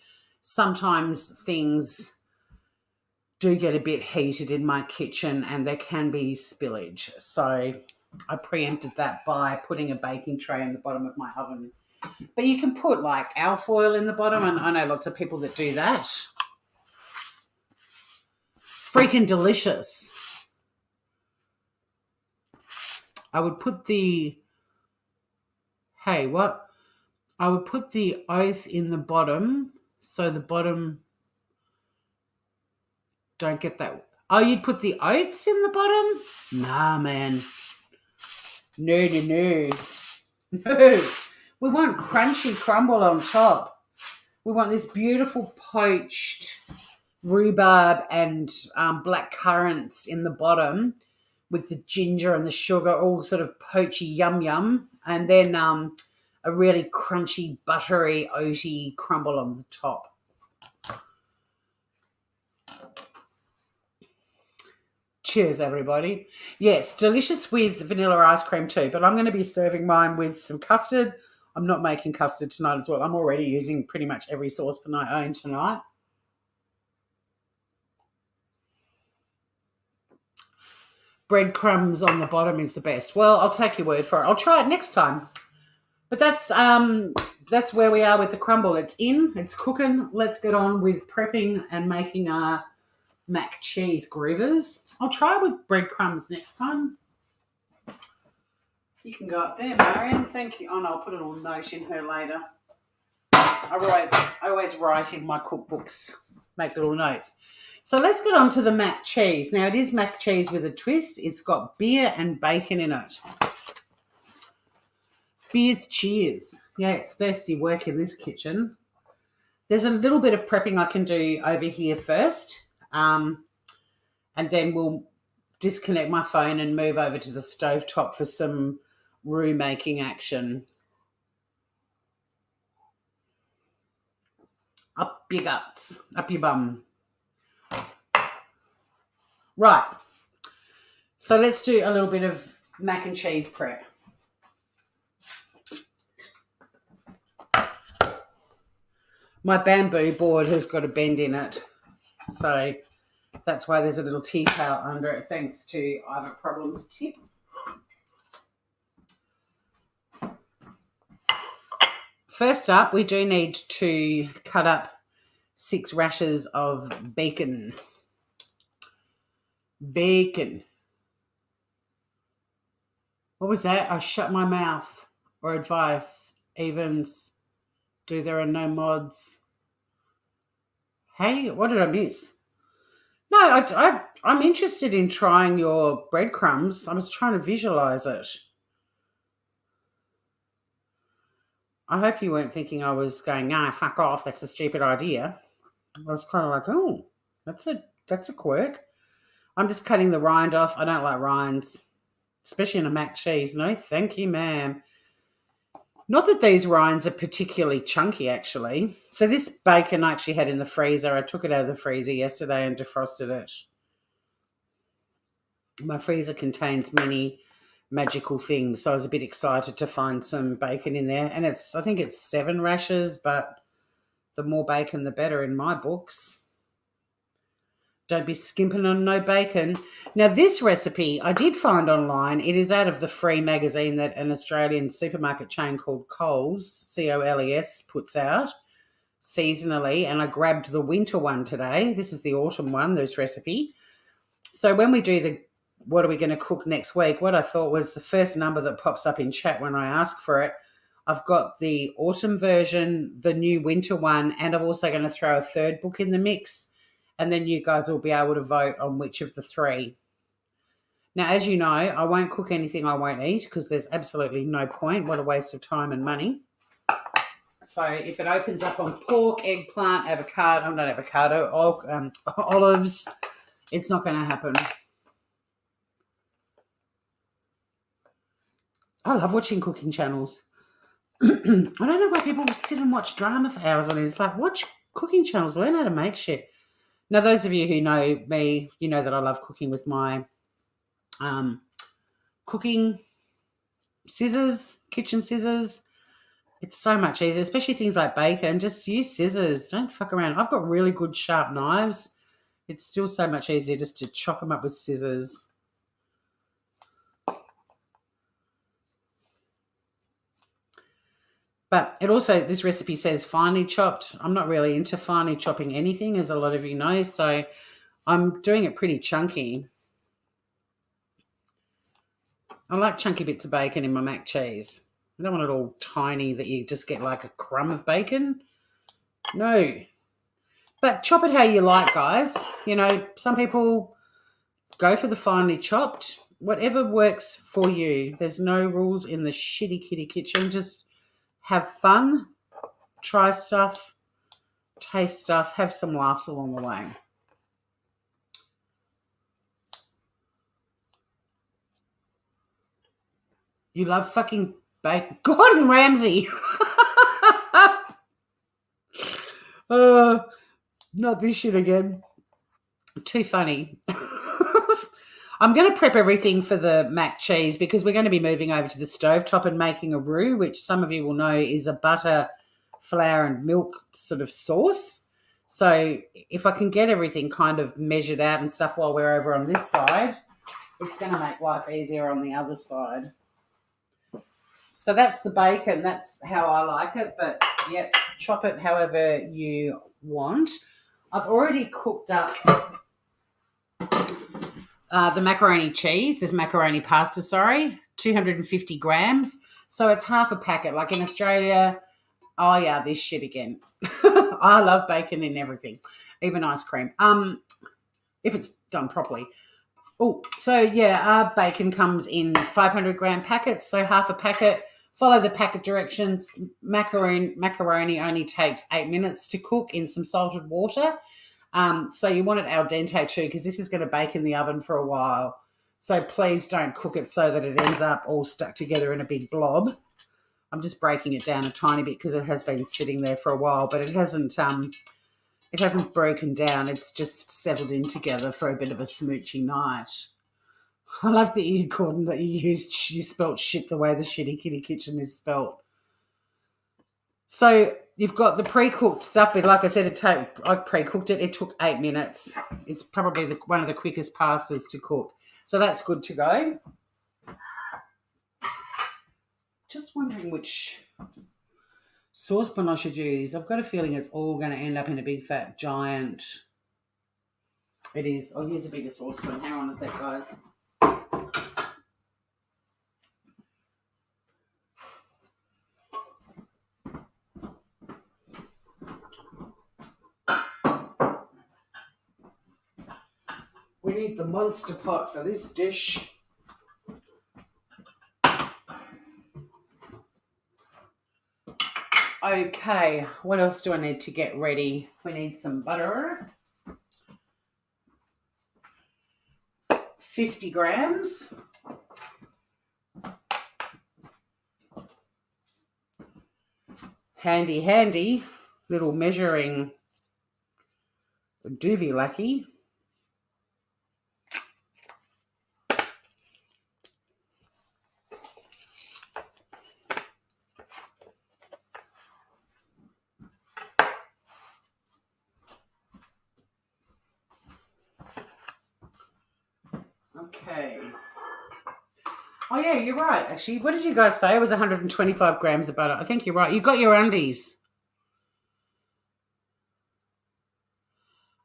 Sometimes things do get a bit heated in my kitchen and there can be spillage. So I preempted that by putting a baking tray in the bottom of my oven. But you can put like alfoil in the bottom, and I know lots of people that do that. Freaking delicious. I would put the oats in the bottom so the bottom don't get that. Oh, you'd put the oats in the bottom? Nah, man. No. No. We want crunchy crumble on top. We want this beautiful poached rhubarb and black currants in the bottom with the ginger and the sugar all sort of poachy yum. And then a really crunchy, buttery, oaty crumble on the top. Cheers, everybody. Yes, delicious with vanilla ice cream too, but I'm going to be serving mine with some custard. I'm not making custard tonight as well. I'm already using pretty much every sauce for my own tonight. Breadcrumbs on the bottom is the best. Well, I'll take your word for it. I'll try it next time. But that's where we are with the crumble. It's in, it's cooking. Let's get on with prepping and making our mac cheese groovers. I'll try with breadcrumbs next time. You can go up there, Marian. Thank you. Oh, no, I'll put a little note in her later. I always write in my cookbooks, make little notes. So let's get on to the mac cheese. Now, it is mac cheese with a twist. It's got beer and bacon in it. Beers cheers. Yeah, it's thirsty work in this kitchen. There's a little bit of prepping I can do over here first, and then we'll disconnect my phone and move over to the stovetop for some roux making action. Up your guts, up your bum. Right. So let's do a little bit of mac and cheese prep. My bamboo board has got a bend in it, so that's why there's a little tea towel under it, thanks to I Have a Problems tip. First up, we do need to cut up 6 rashers of bacon. Bacon. What was that? I shut my mouth. Or advice. Evens. Do there are no mods. Hey, what did I miss? No, I'm interested in trying your breadcrumbs. I was trying to visualize it. I hope you weren't thinking I was going, nah, fuck off, that's a stupid idea. I was kind of like, oh, that's a quirk. I'm just cutting the rind off. I don't like rinds, especially in a mac cheese. No, thank you, ma'am. Not that these rinds are particularly chunky, actually. So this bacon I actually had in the freezer. I took it out of the freezer yesterday and defrosted it. My freezer contains many magical things, so I was a bit excited to find some bacon in there. And I think it's 7 rashers, but the more bacon, the better in my books. Don't be skimping on no bacon. Now, this recipe I did find online. It is out of the free magazine that an Australian supermarket chain called Coles, C-O-L-E-S, puts out seasonally, and I grabbed the winter one today. This is the autumn one, this recipe. So when we do what are we going to cook next week, what I thought was the first number that pops up in chat when I ask for it, I've got the autumn version, the new winter one, and I'm also going to throw a third book in the mix. And then you guys will be able to vote on which of the 3. Now, as you know, I won't cook anything I won't eat because there's absolutely no point. What a waste of time and money. So if it opens up on pork, eggplant, olives, it's not going to happen. I love watching cooking channels. I don't know why people sit and watch drama for hours on it. It's like, watch cooking channels, learn how to make shit. Now, those of you who know me, you know that I love cooking with my cooking scissors, kitchen scissors. It's so much easier, especially things like bacon. Just use scissors. Don't fuck around. I've got really good sharp knives. It's still so much easier just to chop them up with scissors. But it also, this recipe says finely chopped. I'm not really into finely chopping anything, as a lot of you know, so I'm doing it pretty chunky. I like chunky bits of bacon in my mac cheese. I don't want it all tiny that you just get like a crumb of bacon. No. But chop it how you like, guys. You know, some people go for the finely chopped. Whatever works for you. There's no rules in the shitty kitty kitchen. Just have fun, try stuff, taste stuff, have some laughs along the way. You love fucking bacon. Gordon Ramsay. Not this shit again. Too funny. I'm going to prep everything for the mac cheese because we're going to be moving over to the stovetop and making a roux, which some of you will know is a butter, flour and milk sort of sauce. So if I can get everything kind of measured out and stuff while we're over on this side, it's going to make life easier on the other side. So that's the bacon. That's how I like it. But, yep, chop it however you want. I've already cooked up the macaroni cheese. There's macaroni pasta, 250 grams. So it's half a packet. Like in Australia, oh, yeah, this shit again. I love bacon in everything, even ice cream, if it's done properly. Oh, so, yeah, our bacon comes in 500-gram packets, so half a packet. Follow the packet directions. Macaroni only takes 8 minutes to cook in some salted water. So you want it al dente too, because this is going to bake in the oven for a while. So please don't cook it so that it ends up all stuck together in a big blob. I'm just breaking it down a tiny bit because it has been sitting there for a while, but it hasn't broken down. It's just settled in together for a bit of a smoochy night. I love that you, Gordon, that you spelt shit the way the Shitty Kitty Kitchen is spelt. So you've got the pre-cooked stuff, but like I said, I pre-cooked it. It took 8 minutes. It's probably one of the quickest pastas to cook. So that's good to go. Just wondering which saucepan I should use. I've got a feeling it's all going to end up in a big, fat, giant. It is. I'll use a bigger saucepan. Hang on a sec, guys. We need the monster pot for this dish. Okay, what else do I need to get ready? We need some butter. 50 grams. Handy little measuring doovie lackey. Okay. Oh, yeah, you're right, actually. What did you guys say? It was 125 grams of butter. I think you're right. You got your undies.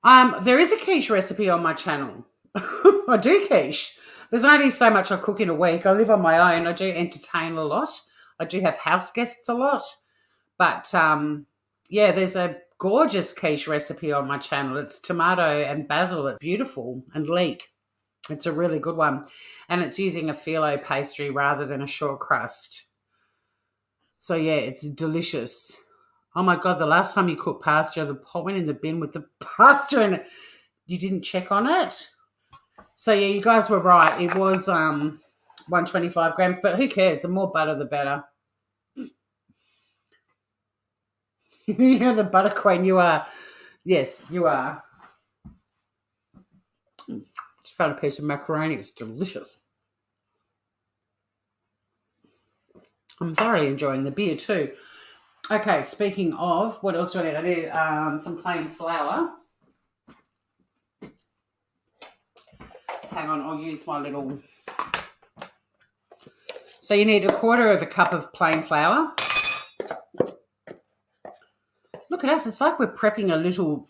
There is a quiche recipe on my channel. I do quiche. There's only so much I cook in a week. I live on my own. I do entertain a lot. I do have house guests a lot. But, yeah, there's a gorgeous quiche recipe on my channel. It's tomato and basil. It's beautiful, and leek. It's a really good one. And it's using a phyllo pastry rather than a short crust. So, yeah, it's delicious. Oh, my God, the last time you cooked pasta, the pot went in the bin with the pasta in it. You didn't check on it? So, yeah, you guys were right. It was 125 grams, but who cares? The more butter, the better. You're the butter queen. You are. Yes, you are. Just found a piece of macaroni. It's delicious. I'm thoroughly enjoying the beer too. Okay, speaking of, what else do I need? I need some plain flour. Hang on, I'll use my little... So you need 1/4 cup of plain flour. Look at us. It's like we're prepping a little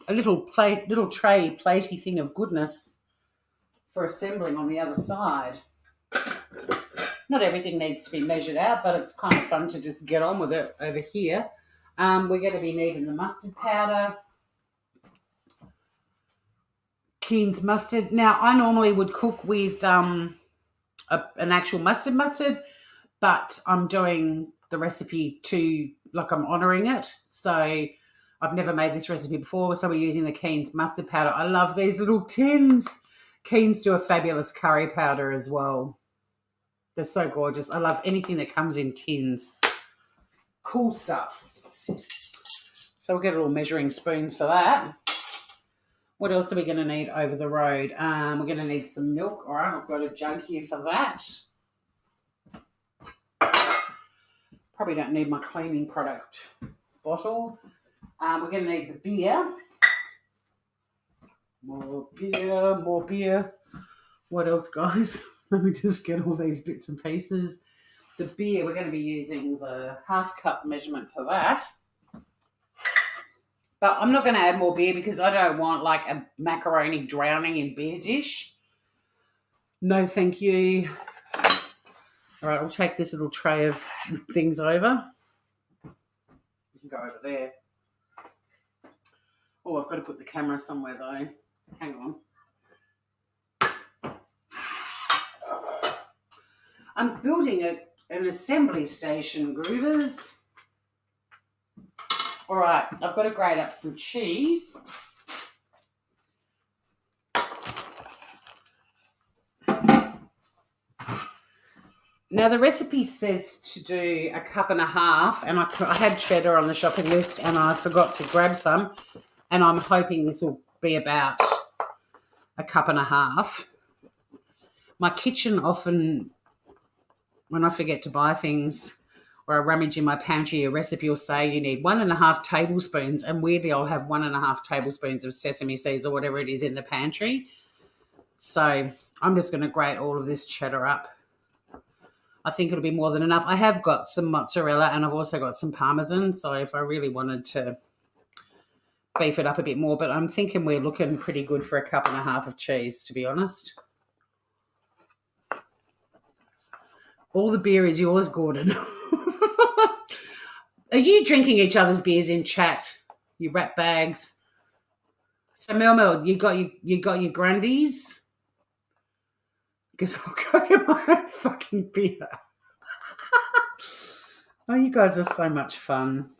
tray, platey thing of goodness for assembling on the other side. Not everything needs to be measured out, but it's kind of fun to just get on with it over here. We're going to be needing the mustard powder. Keyes mustard. Now, I normally would cook with an actual mustard, but I'm doing the recipe I'm honouring it. So I've never made this recipe before, so we're using the Keyes mustard powder. I love these little tins. Keyes do a fabulous curry powder as well. They're so gorgeous. I love anything that comes in tins. Cool stuff. So we'll get a little measuring spoons for that. What else are we going to need over the road? We're going to need some milk. All right, I've got a jug here for that. Probably don't need my cleaning product bottle. We're going to need the beer. More beer. What else, guys? Let me just get all these bits and pieces. The beer, we're going to be using the half cup measurement for that. But I'm not going to add more beer because I don't want like a macaroni drowning in beer dish. No, thank you. All right, I'll take this little tray of things over. You can go over there. Oh, I've got to put the camera somewhere though. Hang on. I'm building an assembly station, Groovers. All right, I've got to grate up some cheese. Now, the recipe says to do 1.5 cups, and I had cheddar on the shopping list and I forgot to grab some, and I'm hoping this will be about 1.5 cups. My kitchen often, when I forget to buy things or I rummage in my pantry, a recipe will say you need 1.5 tablespoons, and weirdly I'll have 1.5 tablespoons of sesame seeds or whatever it is in the pantry. So I'm just going to grate all of this cheddar up. I think it'll be more than enough. I have got some mozzarella and I've also got some Parmesan, so if I really wanted to beef it up a bit more, but I'm thinking we're looking pretty good for 1.5 cups of cheese, to be honest. All the beer is yours, Gordon. Are you drinking each other's beers in chat, you rat bags? So Mel, you got your Grundies? Guess I'll go get my own fucking beer. Oh, you guys are so much fun.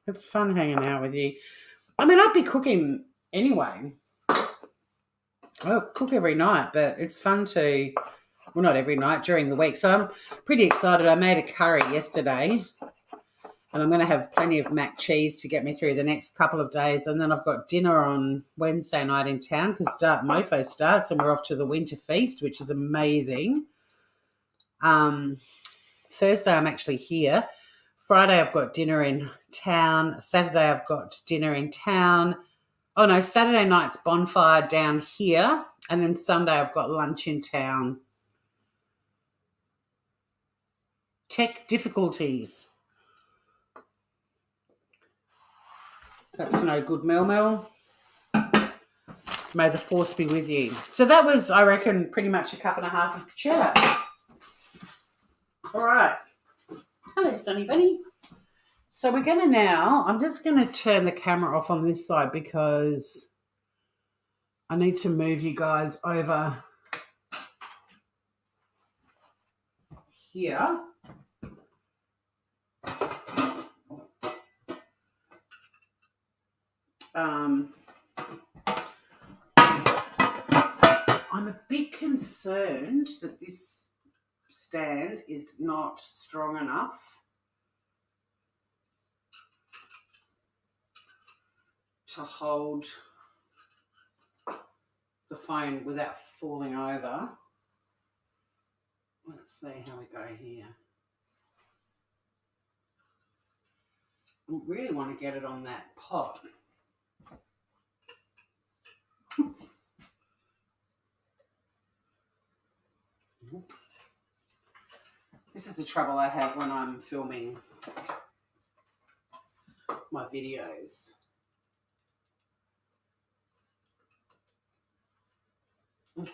It's fun hanging out with you. I mean, I'd be cooking anyway. I cook every night, but it's fun to, well, not every night, during the week. So I'm pretty excited. I made a curry yesterday, and I'm going to have plenty of mac cheese to get me through the next couple of days. And then I've got dinner on Wednesday night in town because Mofo starts and we're off to the winter feast, which is amazing. Thursday I'm actually here. Friday I've got dinner in town. Saturday I've got dinner in town. Oh no, Saturday night's bonfire down here. And then Sunday I've got lunch in town. Tech difficulties. That's no good, Mel. May the force be with you. So that was, I reckon, pretty much 1.5 cups of cheddar. All right. Hello, Sunny Bunny. So we're going to now, I'm just going to turn the camera off on this side because I need to move you guys over here. I'm a bit concerned that this stand is not strong enough to hold the phone without falling over. Let's see how we go here. I really want to get it on that pot. This is the trouble I have when I'm filming my videos. Okay.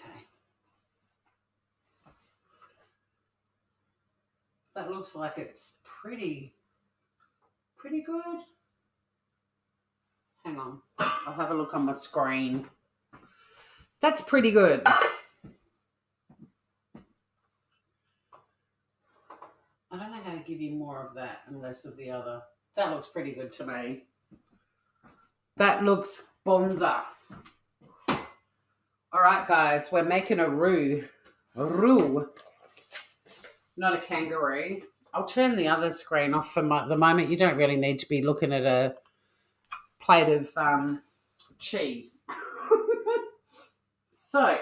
That looks like it's pretty good. Hang on. I'll have a look on my screen. That's pretty good. I don't know how to give you more of that and less of the other. That looks pretty good to me. That looks bonza. All right, guys, we're making a roux. Not a kangaroo. I'll turn the other screen off for the moment. You don't really need to be looking at a plate of cheese. So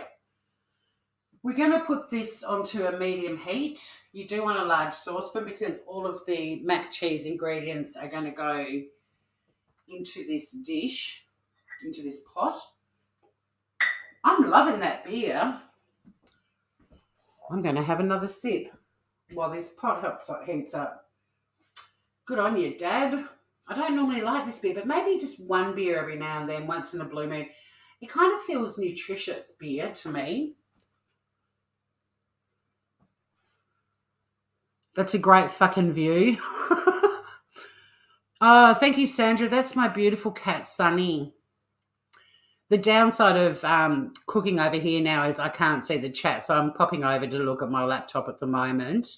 we're going to put this onto a medium heat. You do want a large saucepan because all of the mac cheese ingredients are going to go into this dish, into this pot. I'm loving that beer. I'm going to have another sip. while this pot heats up. Good on you, Dad. I don't normally like this beer, but maybe just one beer every now and then, once in a blue moon. It kind of feels nutritious beer to me. That's a great fucking view. Oh, thank you, Sandra. That's my beautiful cat, Sunny. The downside of cooking over here now is I can't see the chat, so I'm popping over to look at my laptop at the moment.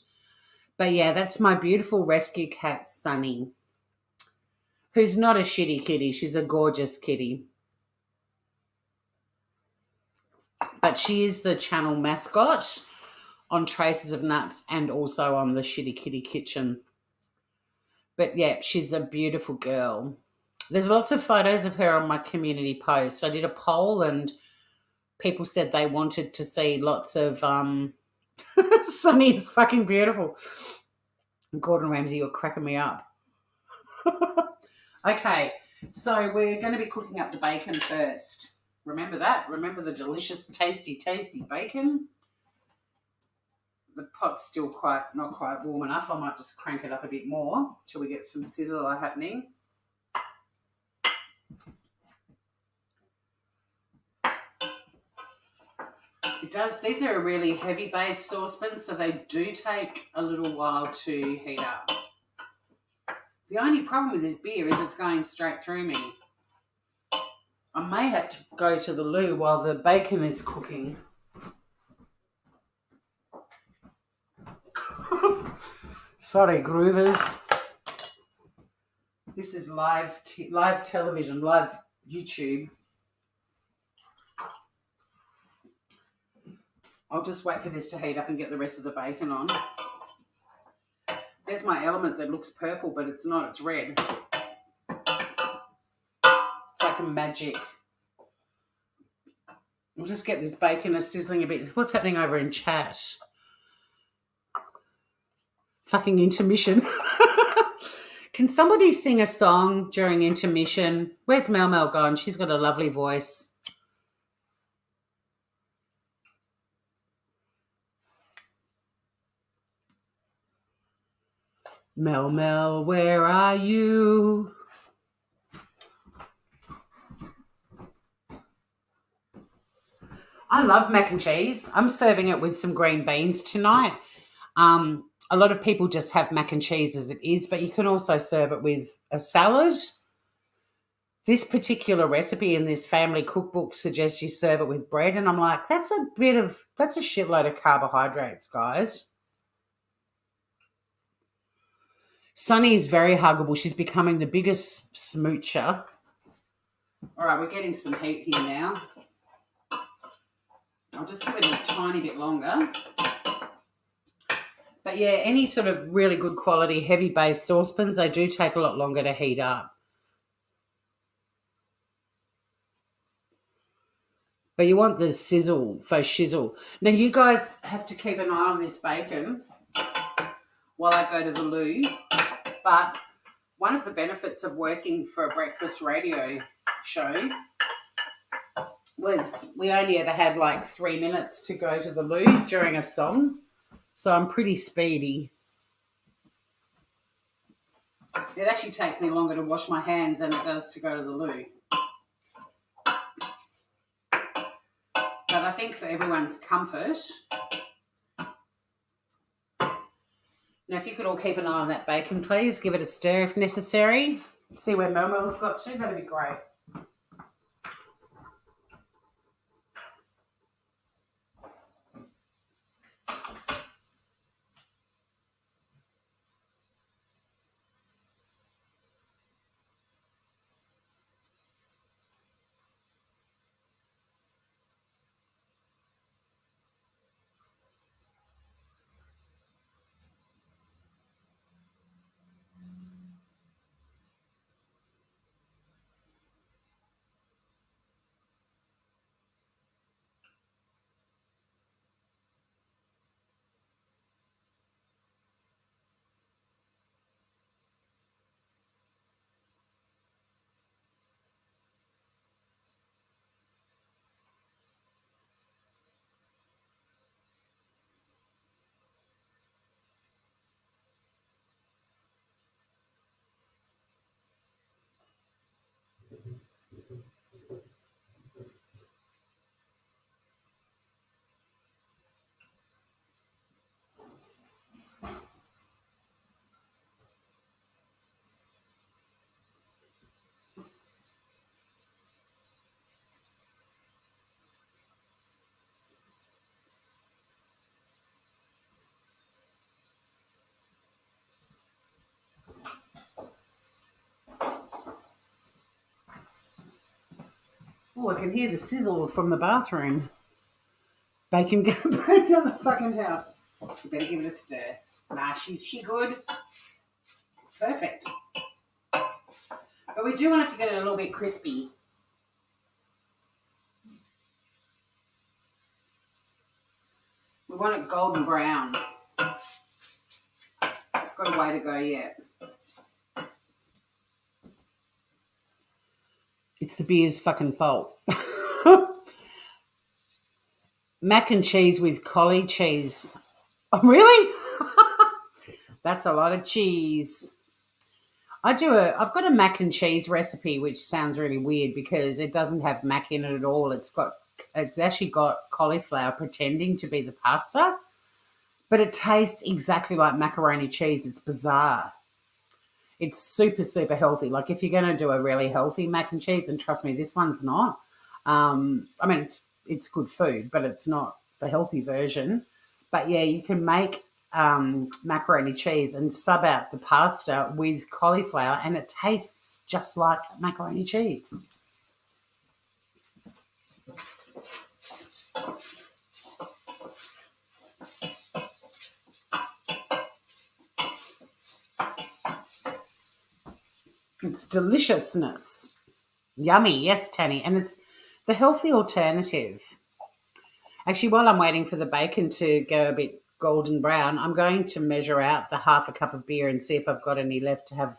But yeah, that's my beautiful rescue cat, Sunny, who's not a shitty kitty. She's a gorgeous kitty. But she is the channel mascot on Traces of Nuts and also on the Shitty Kitty Kitchen. But yeah, she's a beautiful girl. There's lots of photos of her on my community post. I did a poll and people said they wanted to see lots of Sunny is fucking beautiful. Gordon Ramsay, you're cracking me up. Okay, so we're going to be cooking up the bacon first. Remember that? Remember the delicious, tasty, tasty bacon? The pot's still not quite warm enough. I might just crank it up a bit more till we get some sizzle happening. It does. These are a really heavy base saucepan, so they do take a little while to heat up. The only problem with this beer is it's going straight through me. I may have to go to the loo while the bacon is cooking. Sorry, groovers. This is live television, live YouTube. I'll just wait for this to heat up and get the rest of the bacon on. There's my element that looks purple, but it's not. It's red. It's like a magic. We'll just get this bacon sizzling a bit. What's happening over in chat? Fucking intermission. Can somebody sing a song during intermission? Where's Mel Mel gone? She's got a lovely voice. Mel Mel, where are you? I love mac and cheese. I'm serving it with some green beans tonight. A lot of people just have mac and cheese as it is, but you can also serve it with a salad. This particular recipe in this family cookbook suggests you serve it with bread, and I'm like, that's a shitload of carbohydrates, guys. Sunny is very huggable. She's becoming the biggest smoocher. All right, we're getting some heat here now. I'll just give it a tiny bit longer. But yeah, any sort of really good quality heavy base saucepans, they do take a lot longer to heat up. But you want the sizzle for shizzle. Now you guys have to keep an eye on this bacon while I go to the loo. But one of the benefits of working for a breakfast radio show was we only ever had like 3 minutes to go to the loo during a song. So I'm pretty speedy. It actually takes me longer to wash my hands than it does to go to the loo. But I think for everyone's comfort. Now, if you could all keep an eye on that bacon, please. Give it a stir if necessary. See where Momo's got to. That'd be great. Oh, I can hear the sizzle from the bathroom. Bacon going to burn down the fucking house. You better give it a stir. Nah, she good. Perfect. But we do want it to get it a little bit crispy. We want it golden brown. It's got a way to go yet. It's the beer's fucking fault. Mac and cheese with collie cheese. Oh, really? That's a lot of cheese. I've got a mac and cheese recipe, which sounds really weird because it doesn't have mac in it at all. It's actually got cauliflower pretending to be the pasta, but it tastes exactly like macaroni cheese. It's bizarre. It's super, super healthy. Like if you're going to do a really healthy mac and cheese, and trust me, this one's not. I mean, it's good food, but it's not the healthy version. But yeah, you can make macaroni cheese and sub out the pasta with cauliflower, and it tastes just like macaroni cheese. It's deliciousness. Yummy, yes, Tanny. And it's the healthy alternative. Actually, while I'm waiting for the bacon to go a bit golden brown, I'm going to measure out the half a cup of beer and see if I've got any left to have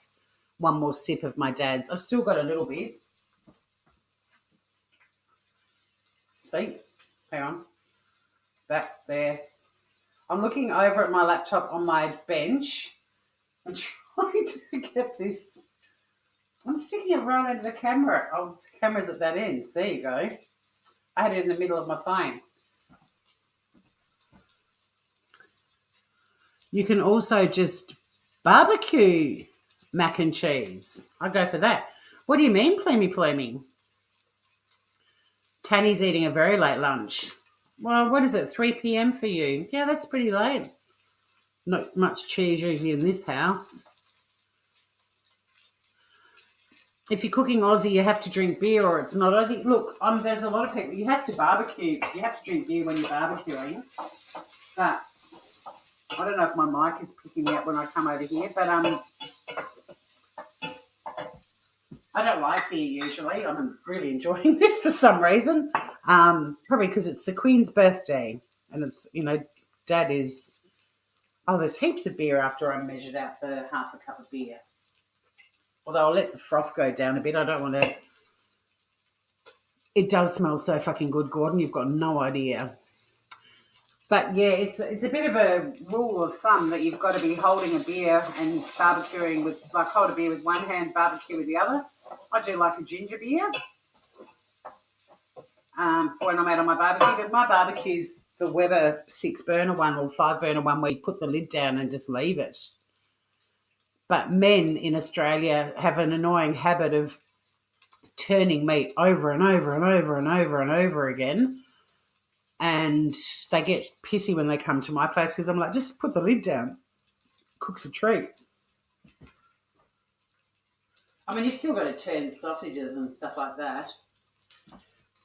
one more sip of my dad's. I've still got a little bit. See? Hang on. Back there. I'm looking over at my laptop on my bench. I'm trying to get this. I'm sticking it right into the camera. Oh, the camera's at that end. There you go. I had it in the middle of my phone. You can also just barbecue mac and cheese. I go for that. What do you mean, plumey? Tanny's eating a very late lunch. Well, what is it, 3 p.m. for you? Yeah, that's pretty late. Not much cheese usually in this house. If you're cooking Aussie, you have to drink beer or it's not Aussie. Look, there's a lot of people, you have to barbecue. You have to drink beer when you're barbecuing. But I don't know if my mic is picking me up when I come over here, but I don't like beer usually. I'm really enjoying this for some reason. Probably because it's the Queen's birthday and it's, Dad is... Oh, there's heaps of beer after I measured out the half a cup of beer. Although I'll let the froth go down a bit. I don't want to... It does smell so fucking good, Gordon. You've got no idea. But, yeah, it's a bit of a rule of thumb that you've got to be holding a beer and barbecuing with... Like, hold a beer with one hand, barbecue with the other. I do like a ginger beer when I'm out on my barbecue. But my barbecue's the Weber 6-burner one or 5-burner one where you put the lid down and just leave it. But men in Australia have an annoying habit of turning meat over and over and over and over and over again. And they get pissy when they come to my place because I'm like, just put the lid down. Cook's a treat. I mean, you've still got to turn sausages and stuff like that.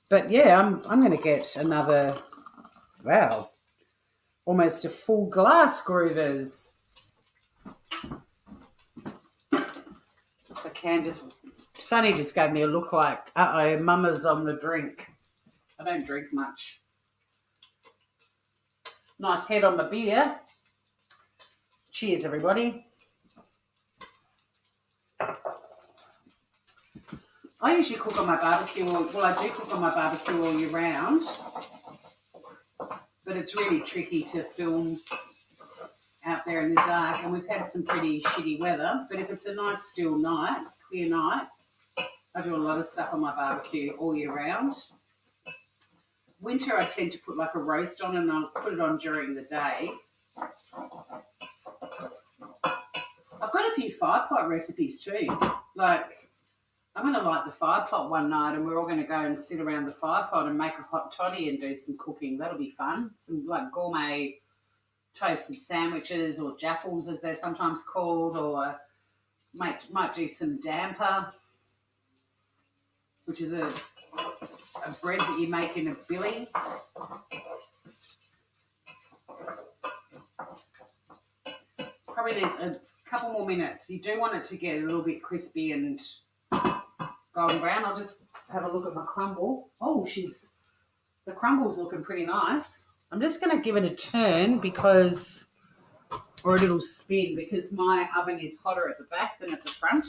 But, yeah, I'm going to get another, wow, almost a full glass, Groovers. Sonny just gave me a look like, uh-oh, mama's on the drink. I don't drink much. Nice head on the beer. Cheers, everybody. I usually cook on my barbecue, I do cook on my barbecue all year round, but it's really tricky to film out there in the dark, and we've had some pretty shitty weather, but if it's a nice still night, clear night, I do a lot of stuff on my barbecue all year round. Winter I tend to put like a roast on and I'll put it on during the day. I've got a few fire pot recipes too. Like I'm going to light the fire pot one night and we're all going to go and sit around the fire pot and make a hot toddy and do some cooking. That'll be fun. Some like gourmet toasted sandwiches or jaffles as they're sometimes called, or might do some damper, which is a bread that you make in a billy. Probably needs a couple more minutes. You do want it to get a little bit crispy and golden brown. I'll just have a look at my crumble. Oh, the crumble's looking pretty nice. I'm just going to give it a turn or a little spin, because my oven is hotter at the back than at the front.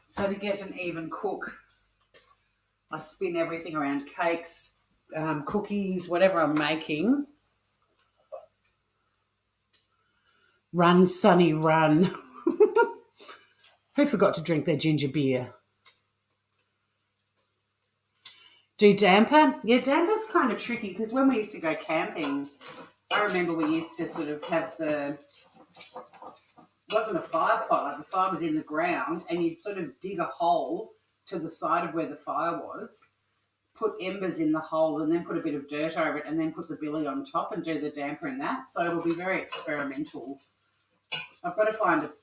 So to get an even cook, I spin everything around: cakes, cookies, whatever I'm making. Run, Sonny, run. Who forgot to drink their ginger beer? Do damper? Yeah, damper's kind of tricky, because when we used to go camping, I remember we used to sort of have it wasn't a fire pot, like the fire was in the ground, and you'd sort of dig a hole to the side of where the fire was, put embers in the hole, and then put a bit of dirt over it, and then put the billy on top and do the damper in that. So it'll be very experimental. I've got to find a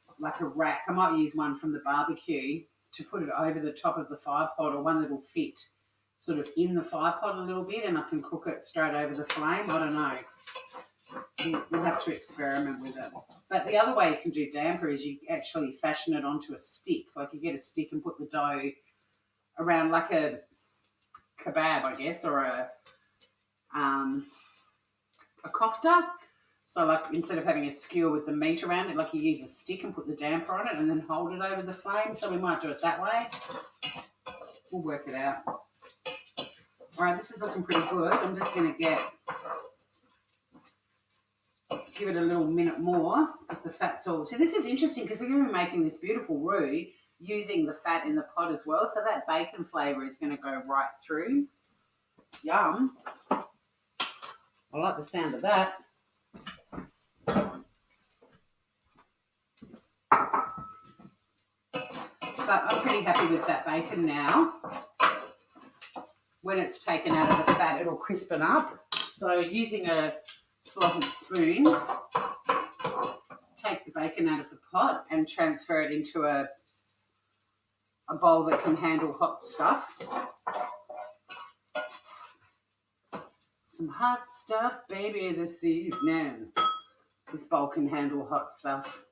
rack. I might use one from the barbecue to put it over the top of the fire pot, or one that'll fit sort of in the fire pot a little bit, and I can cook it straight over the flame. I don't know. We'll have to experiment with it. But the other way you can do damper is you actually fashion it onto a stick. Like you get a stick and put the dough around like a kebab, I guess, or a kofta. So like instead of having a skewer with the meat around it, like you use a stick and put the damper on it and then hold it over the flame. So we might do it that way. We'll work it out. All right, this is looking pretty good. I'm just going to give it a little minute more, because the fat's all... So this is interesting, because we're going to be making this beautiful roux using the fat in the pot as well. So that bacon flavour is going to go right through. Yum. I like the sound of that. But I'm pretty happy with that bacon now. When it's taken out of the fat, it'll crispen up. So using a slotted spoon, take the bacon out of the pot and transfer it into a bowl that can handle hot stuff. Some hot stuff, baby, this evening. This bowl can handle hot stuff.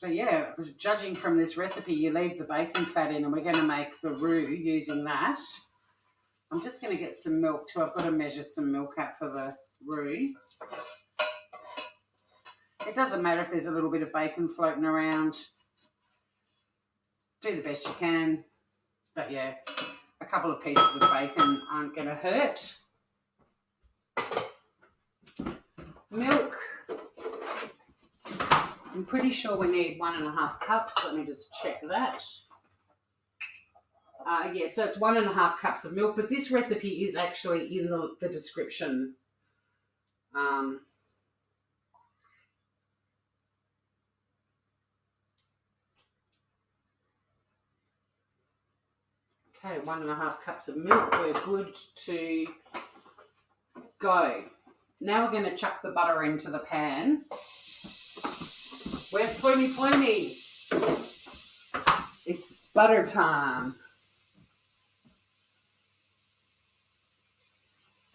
But yeah, judging from this recipe, you leave the bacon fat in, and we're going to make the roux using that. I'm just going to get some milk too. I've got to measure some milk out for the roux. It doesn't matter if there's a little bit of bacon floating around. Do the best you can. But yeah, a couple of pieces of bacon aren't going to hurt. Milk. I'm pretty sure we need 1.5 cups. Let me just check that. Yeah, so it's 1.5 cups of milk, but this recipe is actually in the description. Okay, 1.5 cups of milk. We're good to go. Now we're going to chuck the butter into the pan. Where's Plumy? It's butter time.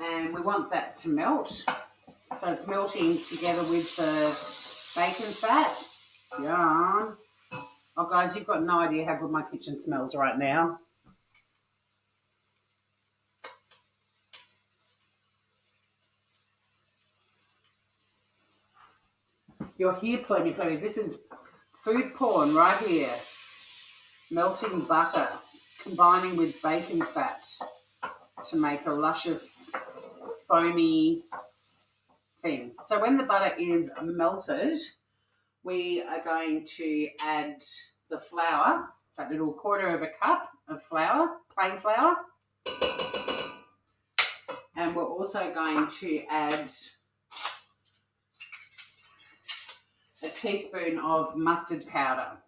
And we want that to melt. So it's melting together with the bacon fat. Yum. Oh, guys, you've got no idea how good my kitchen smells right now. You're here, Plumy. This is food porn right here. Melting butter, combining with bacon fat to make a luscious, foamy thing. So when the butter is melted, we are going to add the flour, that little 1/4 cup of flour, plain flour. And we're also going to add a teaspoon of mustard powder.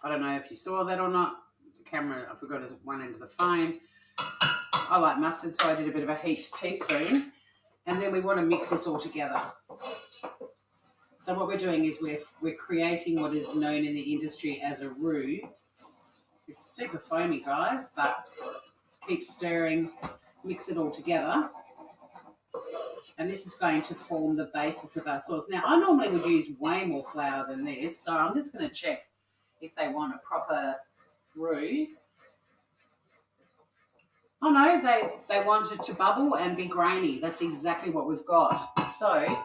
I don't know if you saw that or not. The camera, I forgot, is one end of the phone. I like mustard, so I did a bit of a heaped teaspoon. And then we want to mix this all together. So what we're doing is we're creating what is known in the industry as a roux. It's super foamy, guys, but keep stirring, mix it all together. And this is going to form the basis of our sauce. Now, I normally would use way more flour than this, so I'm just going to check if they want a proper roux. Oh, no, they want it to bubble and be grainy. That's exactly what we've got. So,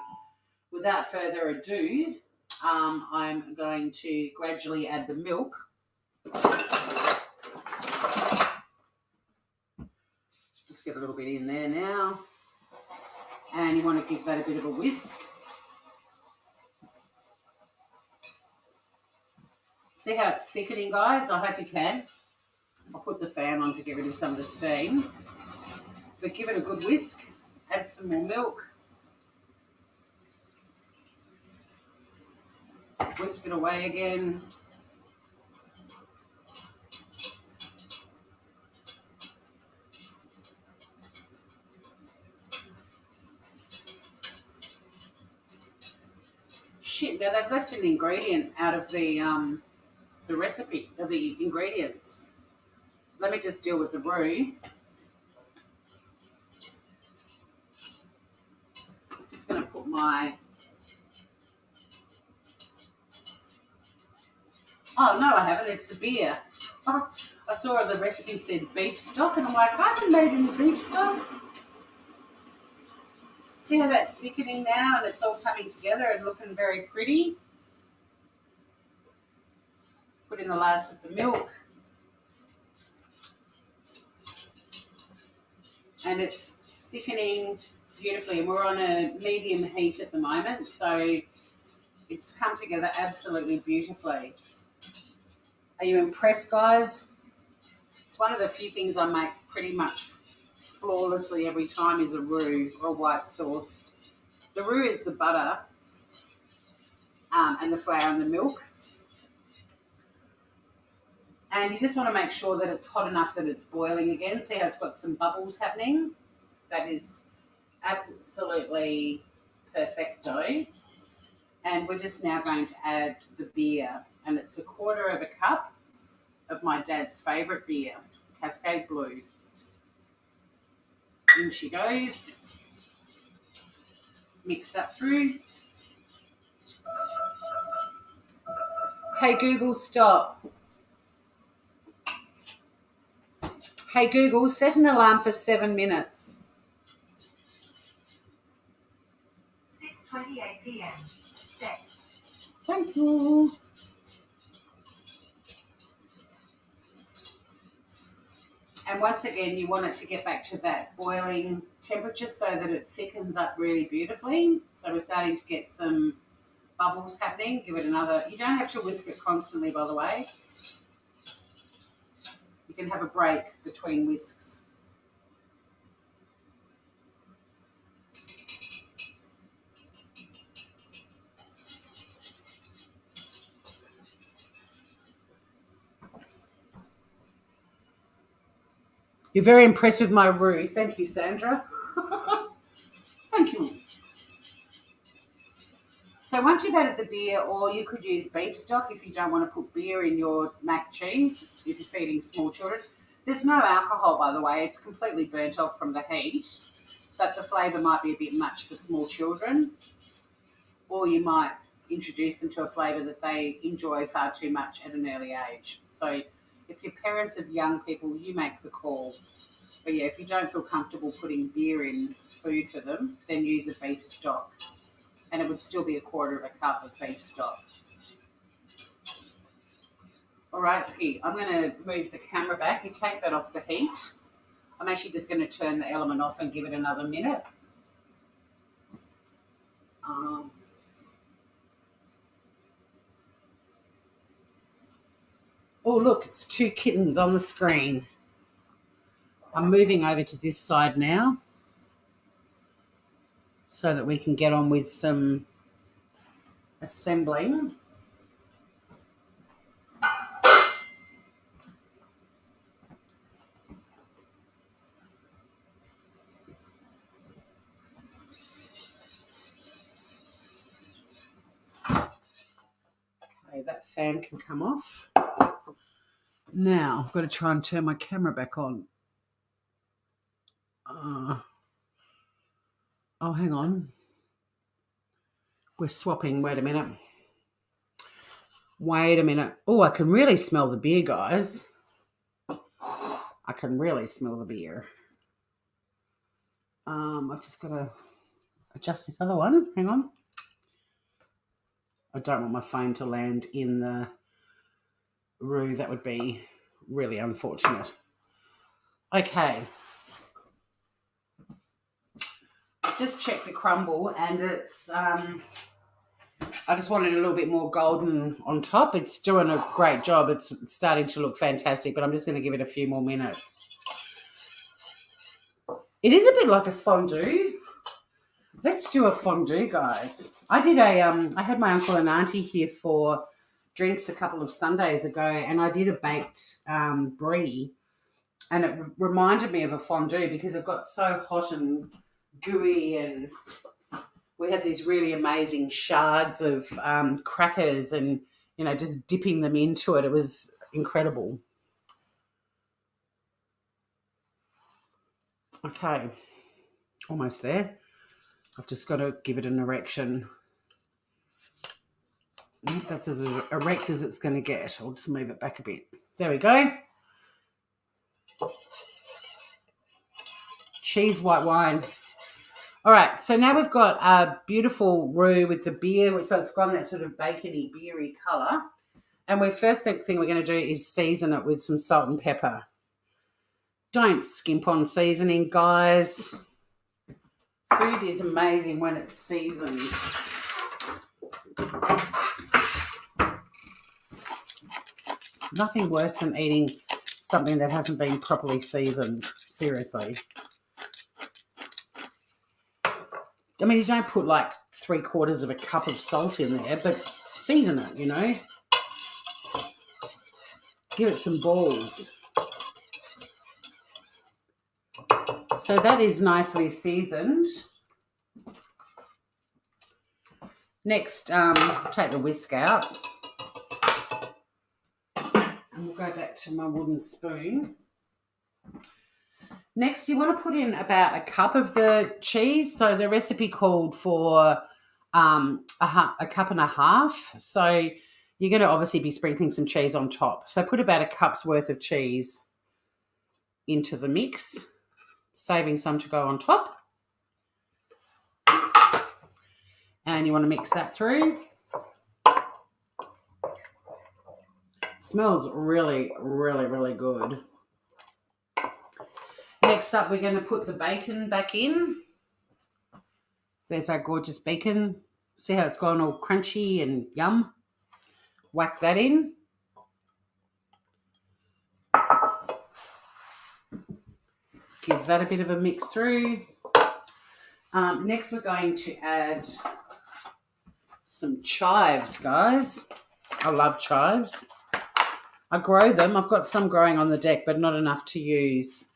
without further ado, I'm going to gradually add the milk. Just get a little bit in there now. And you want to give that a bit of a whisk. See how it's thickening, guys? I hope you can. I'll put the fan on to get rid of some of the steam. But give it a good whisk. Add some more milk. Whisk it away again. Shit, now they've left an ingredient out of the recipe, of the ingredients. Let me just deal with the roux. I'm just going to put my... Oh, no, I haven't. It's the beer. Oh, I saw the recipe said beef stock, and I'm like, I haven't made any beef stock. See how that's thickening now, and it's all coming together and looking very pretty. Put in the last of the milk. And it's thickening beautifully, and we're on a medium heat at the moment, so it's come together absolutely beautifully. Are you impressed, guys? It's one of the few things I make pretty much flawlessly every time is a roux or a white sauce. The roux is the butter and the flour and the milk. And you just want to make sure that it's hot enough that it's boiling again. See how it's got some bubbles happening? That is absolutely perfecto. And we're just now going to add the beer. And it's 1/4 cup of my dad's favourite beer, Cascade Blue. In she goes. Mix that through. Hey Google, stop. Hey Google, set an alarm for 7 minutes. 6:28 p.m. Set. Thank you. And once again, you want it to get back to that boiling temperature so that it thickens up really beautifully. So we're starting to get some bubbles happening. Give it another... You don't have to whisk it constantly, by the way. You can have a break between whisks. You're very impressed with my roux. Thank you, Sandra. Thank you. So once you've added the beer, or you could use beef stock if you don't want to put beer in your mac cheese, if you're feeding small children. There's no alcohol, by the way. It's completely burnt off from the heat, but the flavour might be a bit much for small children, or you might introduce them to a flavour that they enjoy far too much at an early age. So if you're parents of young people, you make the call. But yeah, if you don't feel comfortable putting beer in food for them, then use a beef stock. And it would still be 1/4 cup of beef stock. All right, Ski, I'm going to move the camera back. You take that off the heat. I'm actually just going to turn the element off and give it another minute. Oh, look, it's 2 kittens on the screen. I'm moving over to this side now so that we can get on with some assembling. Okay, that fan can come off. Now, I've got to try and turn my camera back on. Oh, hang on. We're swapping. Wait a minute. Oh, I can really smell the beer, guys. I can really smell the beer. I've just got to adjust this other one. Hang on. I don't want my phone to land in the roux. That would be really unfortunate. Okay. Just check the crumble, and it's I just wanted a little bit more golden on top. It's doing a great job. It's starting to look fantastic, but I'm just going to give it a few more minutes. It is a bit like a fondue. Let's do a fondue, guys. I had my uncle and auntie here for drinks a couple of Sundays ago, and I did a baked brie, and it reminded me of a fondue because it got so hot and gooey, and we had these really amazing shards of crackers and, just dipping them into it. It was incredible. Okay, almost there. I've just got to give it an erection. That's as erect as it's going to get. I'll just move it back a bit. There we go. Cheese white wine. All right, so now we've got a beautiful roux with the beer, so it's got that sort of bacony, beery colour. And first thing we're going to do is season it with some salt and pepper. Don't skimp on seasoning, guys. Food is amazing when it's seasoned. Nothing worse than eating something that hasn't been properly seasoned. Seriously. I mean, you don't put like 3/4 of a cup of salt in there, but season it, Give it some balls. So that is nicely seasoned. Next, take the whisk out. And we'll go back to my wooden spoon. Next, you want to put in about a cup of the cheese. So the recipe called for a cup and a half. So you're going to obviously be sprinkling some cheese on top. So put about a cup's worth of cheese into the mix, saving some to go on top. And you want to mix that through. Smells really, really, really good. Next up, we're going to put the bacon back in. There's our gorgeous bacon. See how it's gone all crunchy and yum? Whack that in. Give that a bit of a mix through. Next, we're going to add some chives, guys. I love chives. I grow them. I've got some growing on the deck, but not enough to use.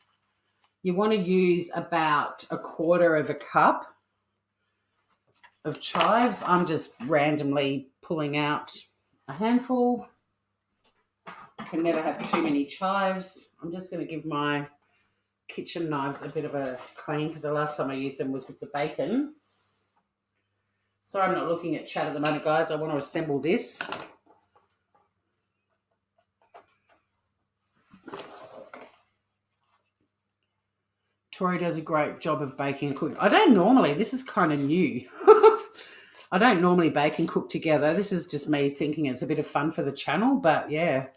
You want to use about 1/4 of a cup of chives. I'm just randomly pulling out a handful. I can never have too many chives. I'm just going to give my kitchen knives a bit of a clean because the last time I used them was with the bacon. Sorry, I'm not looking at chat at the moment, guys. I want to assemble this. Tori does a great job of baking and cooking. I don't normally, this is kind of new. I don't normally bake and cook together. This is just me thinking it's a bit of fun for the channel, but yeah,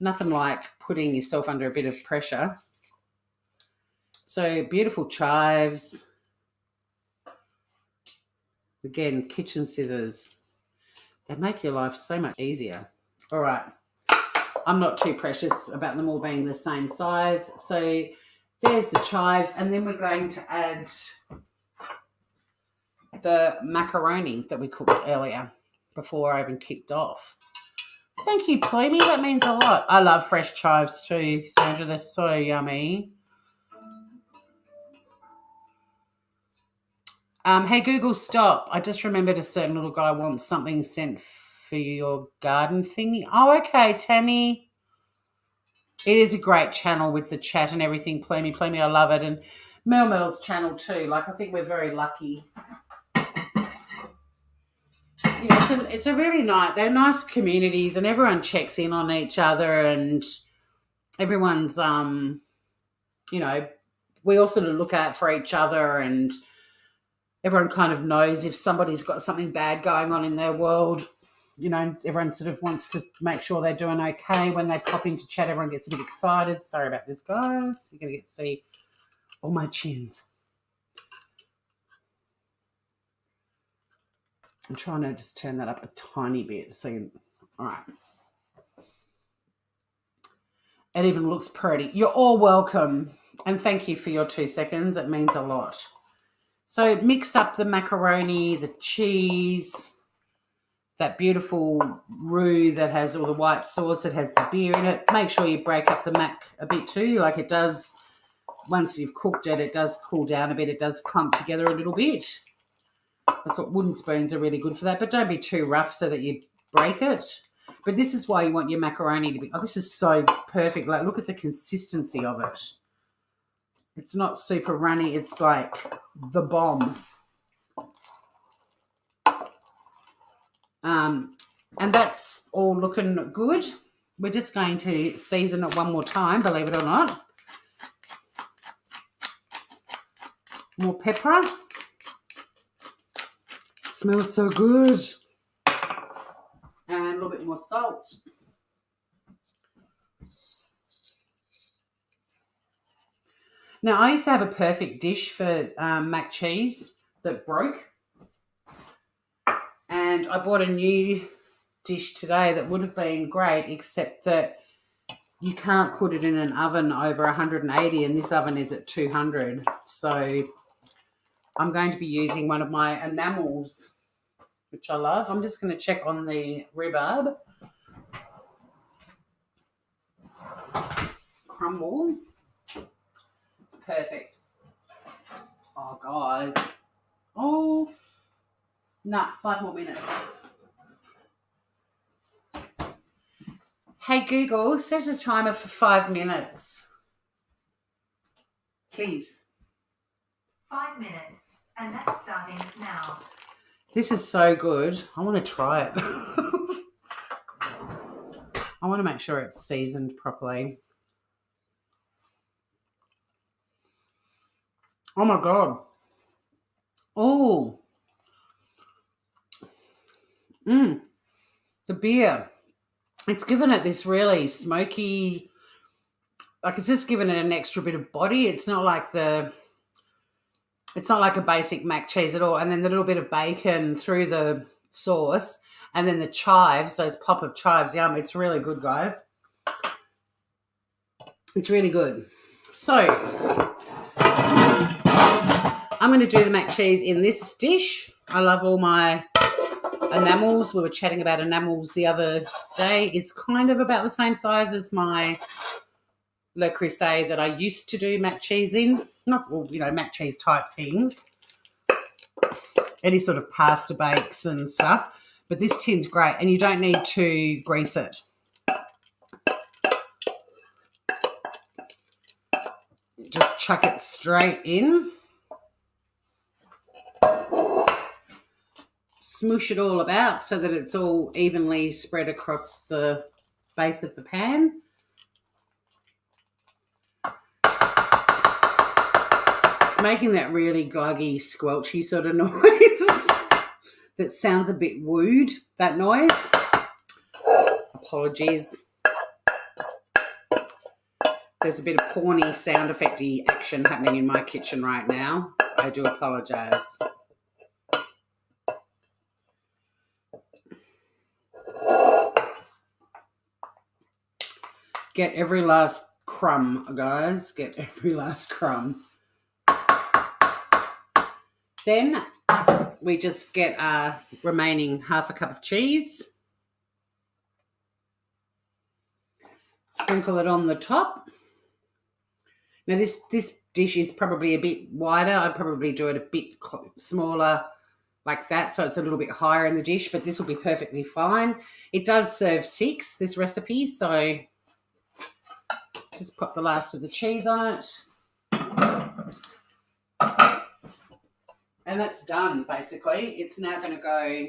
nothing like putting yourself under a bit of pressure. So beautiful chives. Again, kitchen scissors. They make your life so much easier. All right. I'm not too precious about them all being the same size. So there's the chives, and then we're going to add the macaroni that we cooked earlier before I even kicked off. Thank you, Plemy. That means a lot. I love fresh chives too, Sandra. They're so yummy. Hey, Google, stop. I just remembered a certain little guy wants something sent for your garden thingy. Oh, okay, Tanny. It is a great channel with the chat and everything. Plumey, I love it. And Mel's channel too. Like, I think we're very lucky. You know, it's a really nice, they're nice communities, and everyone checks in on each other, and everyone's, you know, we all sort of look out for each other, and everyone kind of knows if somebody's got something bad going on in their world. You know, everyone sort of wants to make sure they're doing okay. When they pop into chat, everyone gets a bit excited. Sorry about this, guys. You're going to get to see all my chins. I'm trying to just turn that up a tiny bit. So, all right. It even looks pretty. You're all welcome. And thank you for your 2 seconds. It means a lot. So mix up the macaroni, the cheese, that beautiful roux that has all the white sauce. It has the beer in it. Make sure you break up the mac a bit too. Like it does, once you've cooked it, it does cool down a bit. It does clump together a little bit. That's what wooden spoons are really good for that. But don't be too rough so that you break it. But this is why you want your macaroni to be, oh, this is so perfect. Like, look at the consistency of it. It's not super runny. It's like the bomb. And that's all looking good. We're just going to season it one more time, believe it or not. More pepper. Smells so good. And a little bit more salt. Now, I used to have a perfect dish for mac cheese that broke. And I bought a new dish today that would have been great, except that you can't put it in an oven over 180, and this oven is at 200. So I'm going to be using one of my enamels, which I love. I'm just going to check on the rhubarb crumble. It's perfect. Oh, guys. Oh, nah, 5 more minutes. Hey, Google, set a timer for 5 minutes. Please. 5 minutes, and that's starting now. This is so good. I want to try it. I want to make sure it's seasoned properly. Oh, my God. Oh. The beer. It's given it this really smoky, like it's just given it an extra bit of body. It's not like a basic mac cheese at all. And then the little bit of bacon through the sauce, and then the chives, those pop of chives. Yum, it's really good, guys. It's really good. So I'm going to do the mac cheese in this dish. I love all my enamels. We were chatting about enamels the other day. It's kind of about the same size as my Le Creuset that I used to do mac cheese in. Not, you know, mac cheese type things. Any sort of pasta bakes and stuff. But this tin's great, and you don't need to grease it. Just chuck it straight in. Smoosh it all about so that it's all evenly spread across the base of the pan. It's making that really gluggy, squelchy sort of noise that sounds a bit wooed, that noise. Apologies. There's a bit of porny sound effecty action happening in my kitchen right now. I do apologise. Get every last crumb, guys. Get every last crumb. Then we just get our remaining half a cup of cheese. Sprinkle it on the top. Now this dish is probably a bit wider. I'd probably do it a bit smaller, like that, so it's a little bit higher in the dish, but this will be perfectly fine. It does serve 6, this recipe, so just pop the last of the cheese on it. And that's done, basically. It's now going to go...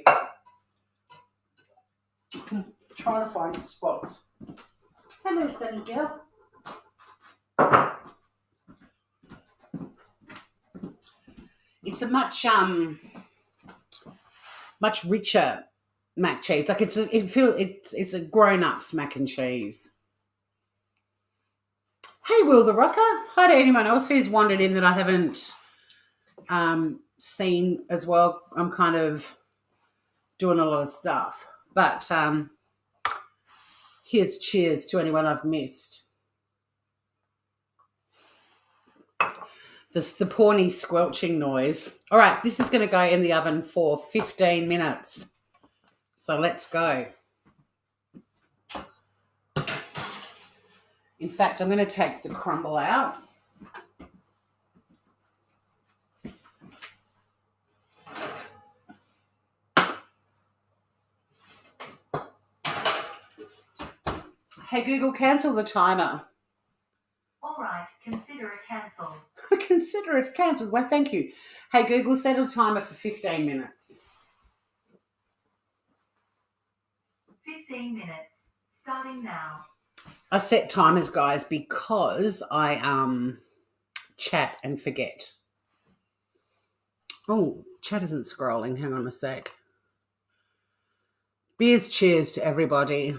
trying to find the spots. Hello, Sunny girl. It's a much richer mac cheese. Like it's a grown-ups mac and cheese. Hey, Will the Rocker. Hi to anyone else who's wandered in that I haven't seen as well. I'm kind of doing a lot of stuff. But here's cheers to anyone I've missed. The porny squelching noise. All right, this is going to go in the oven for 15 minutes. So let's go. In fact, I'm going to take the crumble out. Hey, Google, cancel the timer. All right, consider it cancelled. Consider it cancelled. Well, thank you. Hey, Google, set a timer for 15 minutes. 15 minutes, starting now. I set timers, guys, because I chat and forget. Oh, chat isn't scrolling. Hang on a sec. Beers cheers to everybody.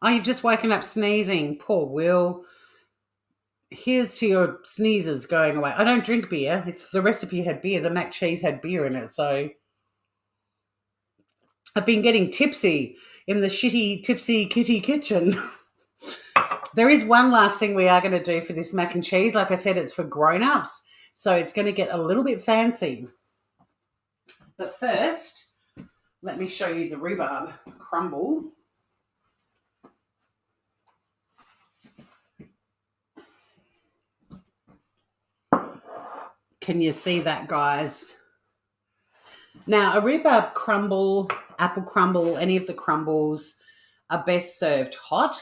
Oh, you've just woken up sneezing. Poor Will. Here's to your sneezes going away. I don't drink beer. It's the recipe had beer. The mac cheese had beer in it. So I've been getting tipsy in the shitty tipsy kitty kitchen. There is one last thing we are going to do for this mac and cheese. Like I said, it's for grown-ups. So it's going to get a little bit fancy. But first, let me show you the rhubarb crumble. Can you see that, guys? Now, a rhubarb crumble, apple crumble, any of the crumbles are best served hot.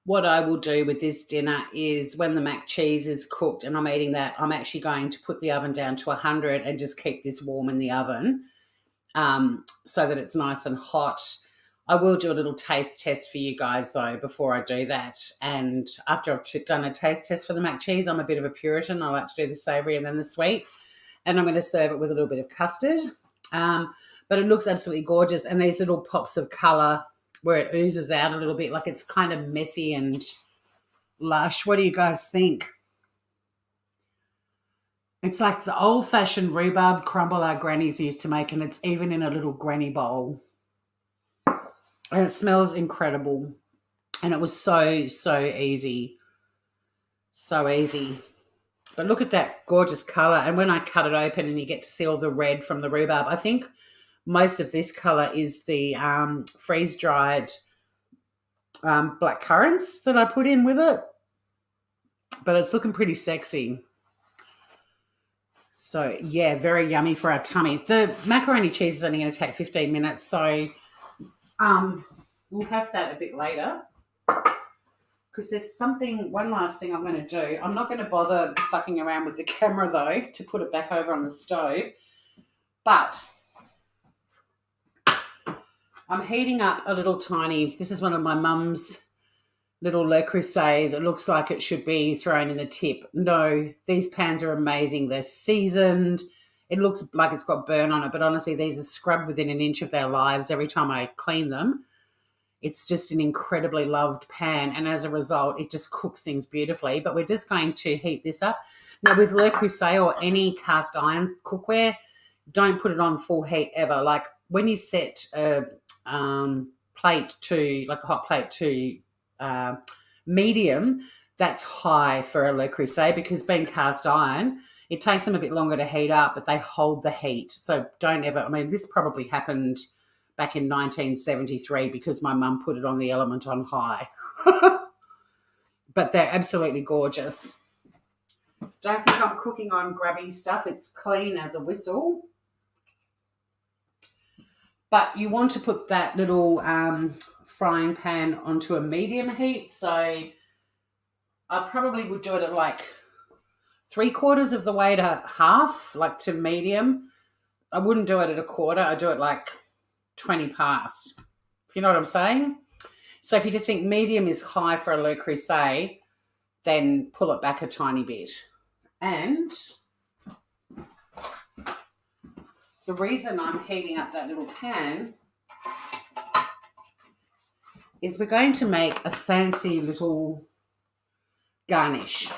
What I will do with this dinner is when the mac cheese is cooked and I'm eating that, I'm actually going to put the oven down to 100 and just keep this warm in the oven so that it's nice and hot. I will do a little taste test for you guys, though, before I do that. And after I've done a taste test for the mac cheese, I'm a bit of a Puritan. I like to do the savoury and then the sweet. And I'm going to serve it with a little bit of custard. But it looks absolutely gorgeous. And these little pops of colour where it oozes out a little bit, like it's kind of messy and lush. What do you guys think? It's like the old-fashioned rhubarb crumble our grannies used to make, and it's even in a little granny bowl. And it smells incredible. And it was so, so easy. So easy. But look at that gorgeous colour. And when I cut it open and you get to see all the red from the rhubarb, I think most of this colour is the freeze-dried black currants that I put in with it. But it's looking pretty sexy. So, yeah, very yummy for our tummy. The macaroni cheese is only going to take 15 minutes, so we'll have that a bit later because there's one last thing I'm going to do. I'm not going to bother fucking around with the camera, though, to put it back over on the stove. But I'm heating up a little tiny, this is one of my mum's little Le Creuset that looks like it should be thrown in the tip. No, these pans are amazing. They're seasoned. It looks like it's got burn on it, but honestly, these are scrubbed within an inch of their lives every time I clean them. It's just an incredibly loved pan, and as a result, it just cooks things beautifully. But we're just going to heat this up. Now, with Le Creuset or any cast iron cookware, don't put it on full heat ever. Like when you set a plate to, like a hot plate to medium, that's high for a Le Creuset because being cast iron, it takes them a bit longer to heat up, but they hold the heat. So don't ever, I mean, this probably happened back in 1973 because my mum put it on the element on high. But they're absolutely gorgeous. Don't think I'm cooking on grubby stuff. It's clean as a whistle. But you want to put that little frying pan onto a medium heat. So I probably would do it at like 3/4 of the way to half, like to medium. I wouldn't do it at a quarter. I do it like 20 past. You know what I'm saying? So if you just think medium is high for a Le Creuset, then pull it back a tiny bit. And the reason I'm heating up that little pan is we're going to make a fancy little garnish.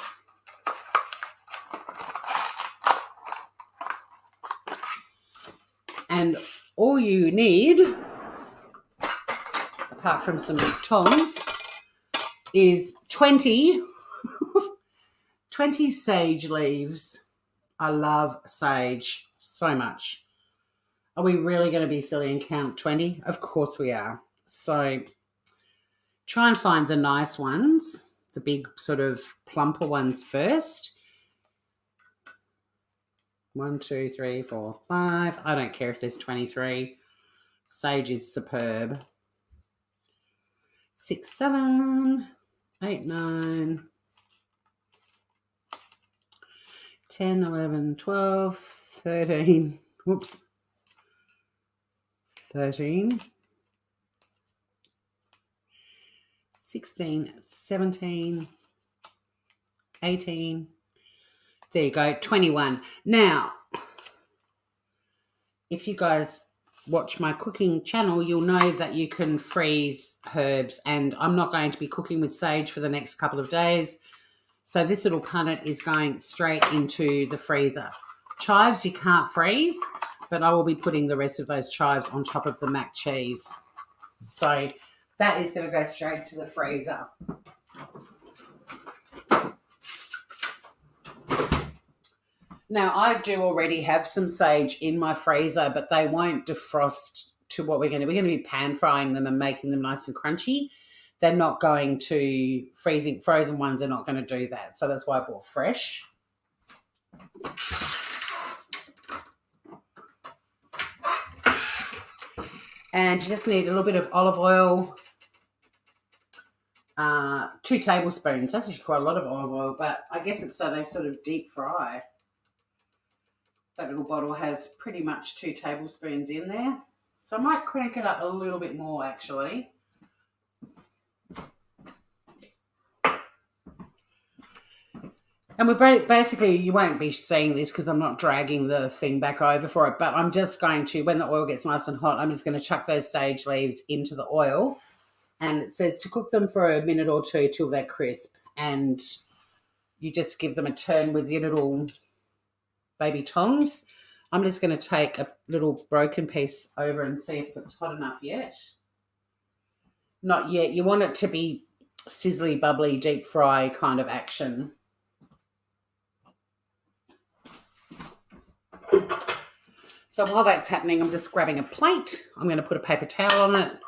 And all you need, apart from some tongs, is 20 sage leaves. I love sage so much. Are we really going to be silly and count 20? Of course we are. So try and find the nice ones, the big sort of plumper ones first. 1, 2, 3, 4, 5. I don't care if there's 23. Sage is superb. 6, 7, 8, 9, 10, 11, 12, 13. Whoops. 13. 16, 17, 18. There you go, 21. Now, if you guys watch my cooking channel, you'll know that you can freeze herbs, and I'm not going to be cooking with sage for the next couple of days. So this little punnet is going straight into the freezer. Chives you can't freeze, but I will be putting the rest of those chives on top of the mac cheese. So that is going to go straight to the freezer. Now, I do already have some sage in my freezer, but they won't defrost to what we're going to be pan frying them and making them nice and crunchy. They're not going to frozen ones are not going to do that. So that's why I bought fresh. And you just need a little bit of olive oil, 2 tablespoons. That's actually quite a lot of olive oil, but I guess it's so they sort of deep fry. That little bottle has pretty much 2 tablespoons in there. So I might crank it up a little bit more, actually. And we're basically, you won't be seeing this because I'm not dragging the thing back over for it, but I'm just going to, when the oil gets nice and hot, I'm just going to chuck those sage leaves into the oil. And it says to cook them for a minute or 2 till they're crisp. And you just give them a turn with your little baby tongs. I'm just going to take a little broken piece over and see if it's hot enough yet. Not yet. You want it to be sizzly, bubbly, deep fry kind of action. So while that's happening, I'm just grabbing a plate. I'm going to put a paper towel on it.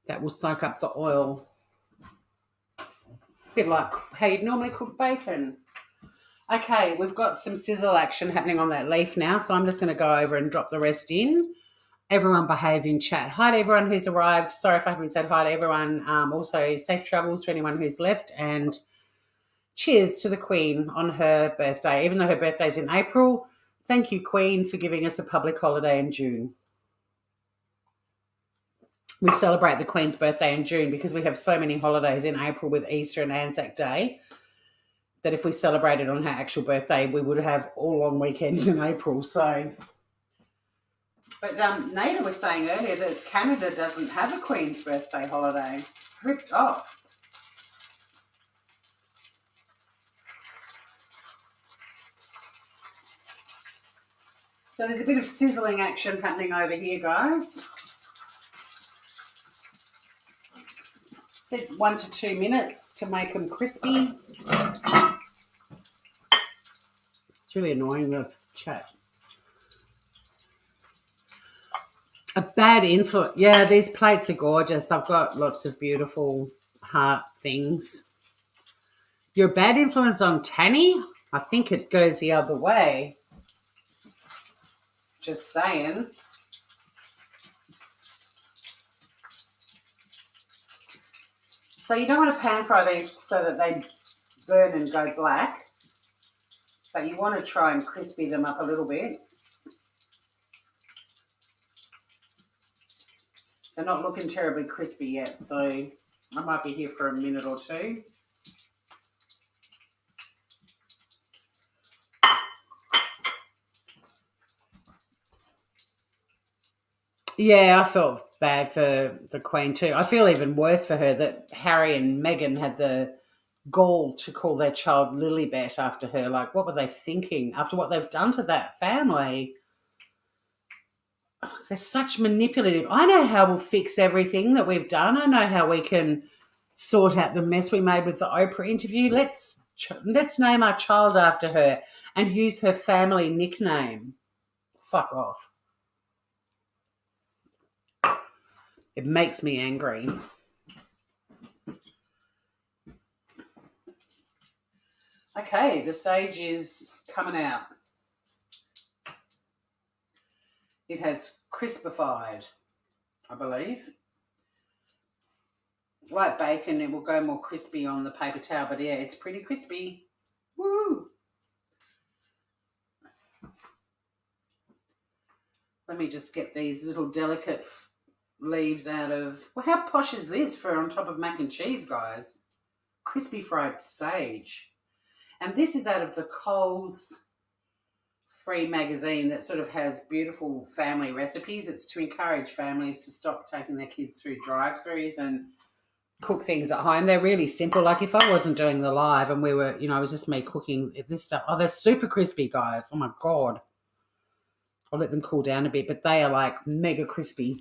That will soak up the oil. A bit like how you'd normally cook bacon. Okay, we've got some sizzle action happening on that leaf now, so I'm just going to go over and drop the rest in. Everyone behave in chat. Hi to everyone who's arrived. Sorry if I haven't said hi to everyone. Also, safe travels to anyone who's left, and cheers to the Queen on her birthday. Even though her birthday's in April, thank you, Queen, for giving us a public holiday in June. We celebrate the Queen's birthday in June because we have so many holidays in April with Easter and Anzac Day that if we celebrated on her actual birthday, we would have all long weekends in April. So, but Nada was saying earlier that Canada doesn't have a Queen's birthday holiday. Ripped off. So there's a bit of sizzling action happening over here, guys. Said 1 to 2 minutes to make them crispy. It's really annoying, the chat. A bad influence. Yeah, these plates are gorgeous. I've got lots of beautiful heart things. Your bad influence on Tanny? I think it goes the other way. Just saying. So you don't want to pan fry these so that they burn and go black, but you want to try and crispy them up a little bit. They're not looking terribly crispy yet, so I might be here for a minute or two. Yeah, I felt bad for the Queen too. I feel even worse for her that Harry and Meghan had the gall to call their child Lilibet after her. Like, what were they thinking after what they've done to that family? Oh, they're such manipulative. I know how we'll fix everything that we've done. I know how we can sort out the mess we made with the Oprah interview. Let's name our child after her and use her family nickname. Fuck off. It makes me angry. Okay, the sage is coming out. It has crispified, I believe. Like bacon, it will go more crispy on the paper towel, but yeah, it's pretty crispy. Woo! Let me just get these little delicate leaves out of... Well, how posh is this for on top of mac and cheese, guys? Crispy fried sage. And this is out of the Coles free magazine that sort of has beautiful family recipes. It's to encourage families to stop taking their kids through drive-thrus and cook things at home. They're really simple. Like if I wasn't doing the live and we were, it was just me cooking this stuff. Oh, they're super crispy, guys. Oh, my God. I'll let them cool down a bit, but they are like mega crispy.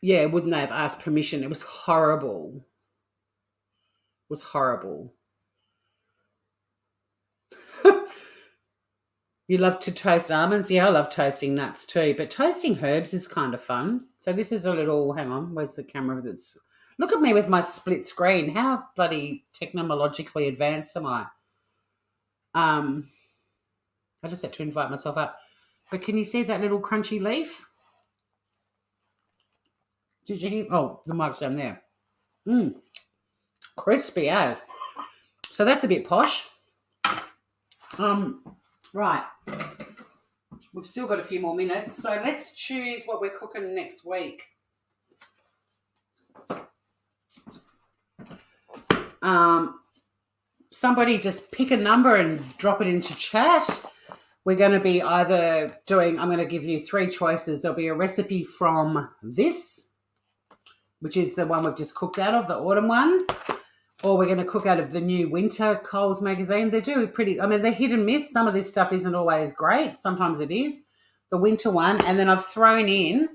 Yeah, wouldn't they have asked permission? It was horrible. It was horrible. You love to toast almonds? Yeah, I love toasting nuts too, but toasting herbs is kind of fun. So this is a little, hang on, where's the camera? Look at me with my split screen. How bloody technologically advanced am I? I just had to invite myself up. But can you see that little crunchy leaf? Did you hear? Oh, the mic's down there. Crispy as. So that's a bit posh. Right. We've still got a few more minutes. So let's choose what we're cooking next week. Somebody just pick a number and drop it into chat. We're going to be either doing, I'm going to give you 3 choices. There'll be a recipe from this, which is the one we've just cooked out of, the autumn one, or we're going to cook out of the new winter Coles magazine. They do pretty, they're hit and miss. Some of this stuff isn't always great. Sometimes it is. The winter one. And then I've thrown in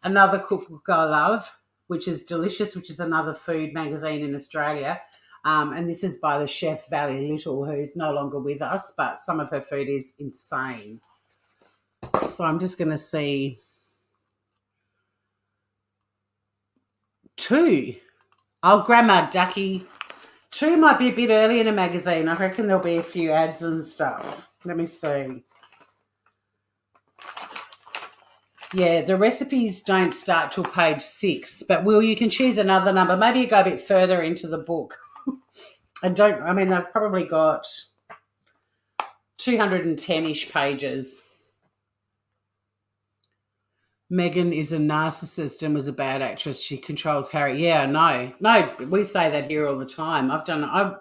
another cookbook I love, which is Delicious, which is another food magazine in Australia. And this is by the chef Valley Little, who's no longer with us, but some of her food is insane. So I'm just going to see 2. Oh, Grandma Ducky. 2 might be a bit early in a magazine. I reckon there'll be a few ads and stuff. Let me see. Yeah, the recipes don't start till page 6, but you can choose another number. Maybe you go a bit further into the book. And they've probably got 210-ish pages. Meghan is a narcissist and was a bad actress. She controls Harry. Yeah, no, we say that here all the time. I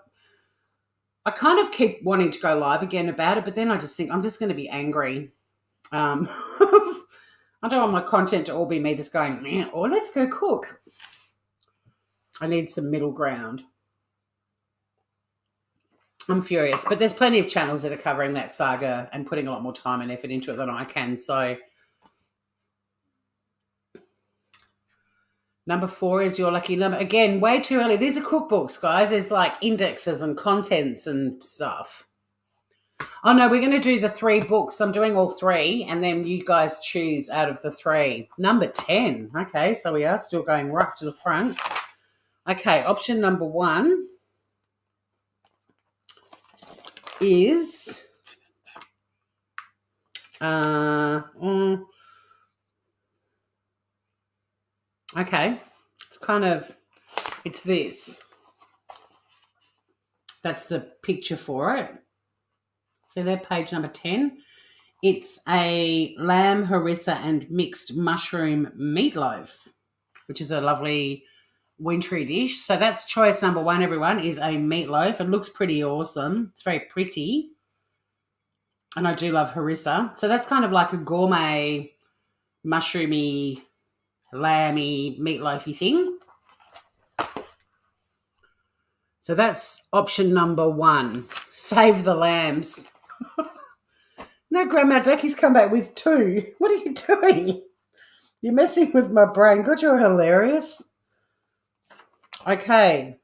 kind of keep wanting to go live again about it, but then I just think I'm just going to be angry. I don't want my content to all be me just going, man, or let's go cook. I need some middle ground. I'm furious, but there's plenty of channels that are covering that saga and putting a lot more time and effort into it than I can. So number 4 is your lucky number. Again, way too early. These are cookbooks, guys. There's like indexes and contents and stuff. Oh, no, we're going to do the 3 books. I'm doing all 3, and then you guys choose out of the 3. Number 10. Okay, so we are still going right to the front. Okay, option number 1 is okay, it's this. That's the picture for it. So they're page number 10. It's a lamb, harissa, and mixed mushroom meatloaf, which is a lovely wintry dish. So that's choice number 1, everyone, is a meatloaf. It looks pretty awesome. It's very pretty. And I do love harissa. So that's kind of like a gourmet, mushroomy, lamby, meatloafy thing. So that's option number 1. Save the lambs. No, Grandma Ducky's come back with 2. What are you doing? You're messing with my brain. God, you're hilarious. Okay.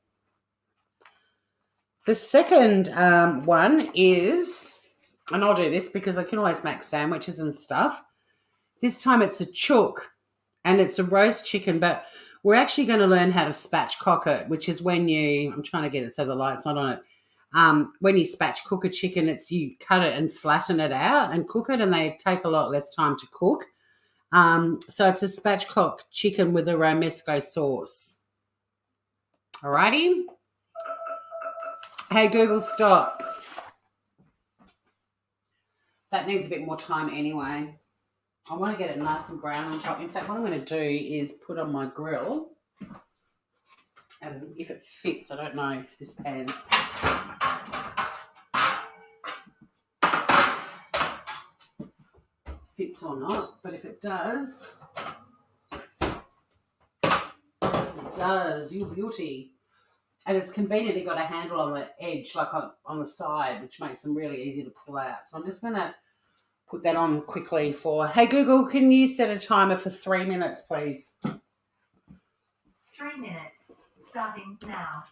The second one is, and I'll do this because I can always make sandwiches and stuff. This time it's a chook, and it's a roast chicken, but we're actually going to learn how to spatchcock it, which is when I'm trying to get it so the light's not on it. When you spatch cook a chicken, you cut it and flatten it out and cook it, and they take a lot less time to cook. So it's a spatchcock chicken with a romesco sauce. Alrighty. Hey, Google, stop. That needs a bit more time anyway. I want to get it nice and brown on top. In fact, what I'm going to do is put on my grill, and if it fits, I don't know if this pan fits or not, but if it does, you beauty. And it's conveniently got a handle on the edge, like on the side, which makes them really easy to pull out. So I'm just going to put that on quickly hey, Google, can you set a timer for 3 minutes, please? 3 minutes, starting now.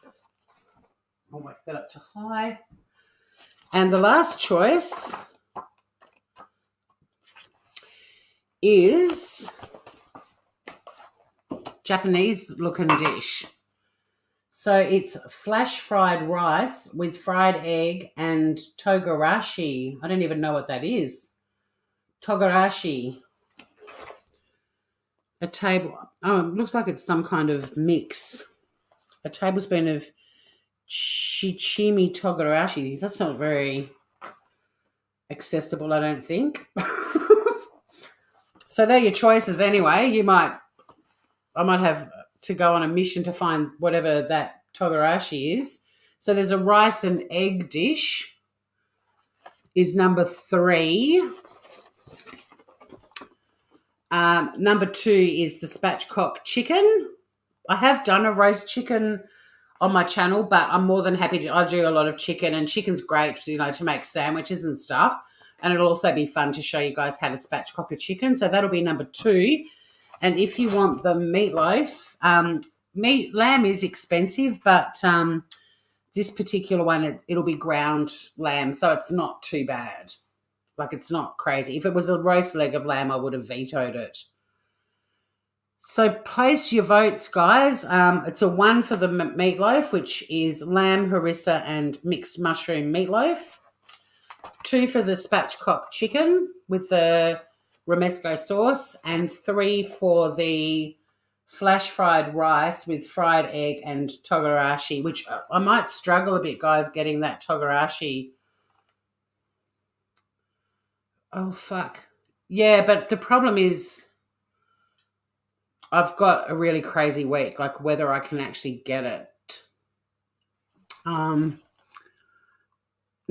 I'll wake that up to high. And the last choice is Japanese-looking dish. So it's flash fried rice with fried egg and togarashi. I don't even know what that is. Togarashi. It looks like it's some kind of mix. A tablespoon of shichimi togarashi. That's not very accessible, I don't think. So they're your choices anyway. I might have to go on a mission to find whatever that togarashi is. So there's a rice and egg dish is number 3. Number 2 is the spatchcock chicken. I have done a roast chicken on my channel, but I'm more than happy I do a lot of chicken, and chicken's great, to make sandwiches and stuff. And it'll also be fun to show you guys how to spatchcock a chicken. So that'll be number 2. And if you want the meatloaf, lamb is expensive, but this particular one, it'll be ground lamb, so it's not too bad. Like, it's not crazy. If it was a roast leg of lamb, I would have vetoed it. So place your votes, guys. It's a 1 for the meatloaf, which is lamb, harissa, and mixed mushroom meatloaf. 2 for the spatchcock chicken with the romesco sauce, and 3 for the flash fried rice with fried egg and togarashi, which I might struggle a bit, guys, getting that togarashi. Oh, fuck. Yeah, but the problem is I've got a really crazy week, like whether I can actually get it.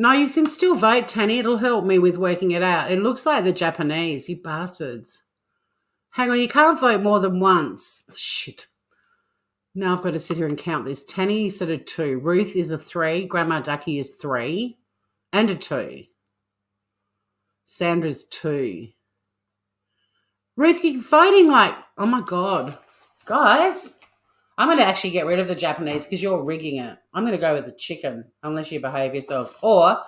No, you can still vote, Tanny. It'll help me with working it out. It looks like the Japanese, you bastards. Hang on, you can't vote more than once. Shit. Now I've got to sit here and count this. Tanny said a 2. Ruth is a 3. Grandma Ducky is 3 and a 2. Sandra's 2. Ruth, you're voting like, oh my God. Guys, I'm going to actually get rid of the Japanese because you're rigging it. I'm going to go with the chicken unless you behave yourselves. Or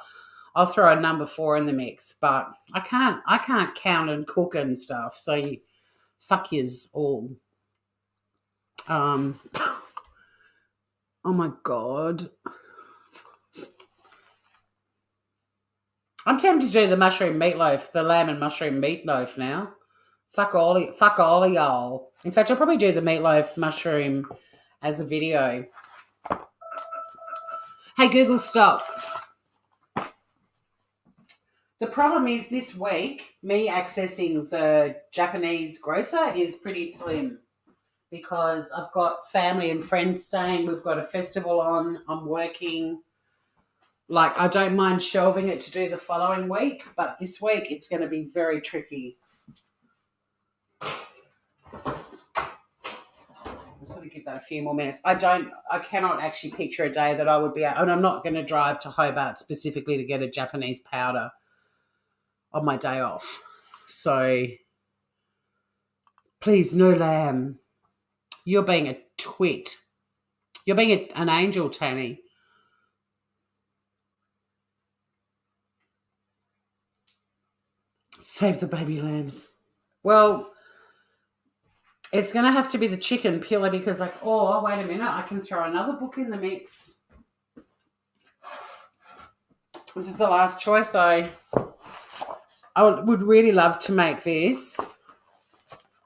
I'll throw a number 4 in the mix. But I can't count and cook and stuff. So fuck yous all. Oh my God. I'm tempted to do the mushroom meatloaf, the lamb and mushroom meatloaf now. Fuck all of y'all. In fact, I'll probably do the meatloaf mushroom as a video. Hey, Google, stop. The problem is this week, me accessing the Japanese grocer is pretty slim because I've got family and friends staying. We've got a festival on. I'm working. Like, I don't mind shelving it to do the following week, but this week it's going to be very tricky. I'm just going to give that a few more minutes. I cannot actually picture a day that I would be out, and I'm not going to drive to Hobart specifically to get a Japanese powder on my day off. So, please, no lamb. You're being a twit. You're being an angel, Tammy. Save the baby lambs. Well, it's going to have to be the chicken purely because, like, oh, wait a minute, I can throw another book in the mix. This is the last choice, though. I would really love to make this.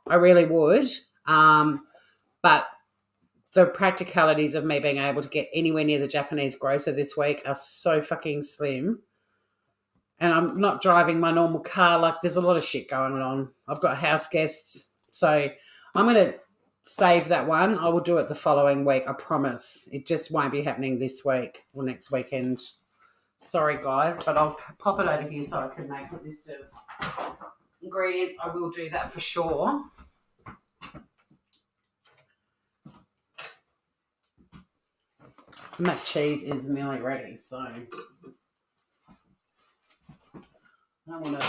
I really would. But the practicalities of me being able to get anywhere near the Japanese grocer this week are so fucking slim. And I'm not driving my normal car. Like, there's a lot of shit going on. I've got house guests. So I'm going to save that one. I will do it the following week. I promise. It just won't be happening this week or next weekend. Sorry, guys, but I'll pop it over here so I can make a list of ingredients. I will do that for sure. Mac cheese is nearly ready, so I don't want to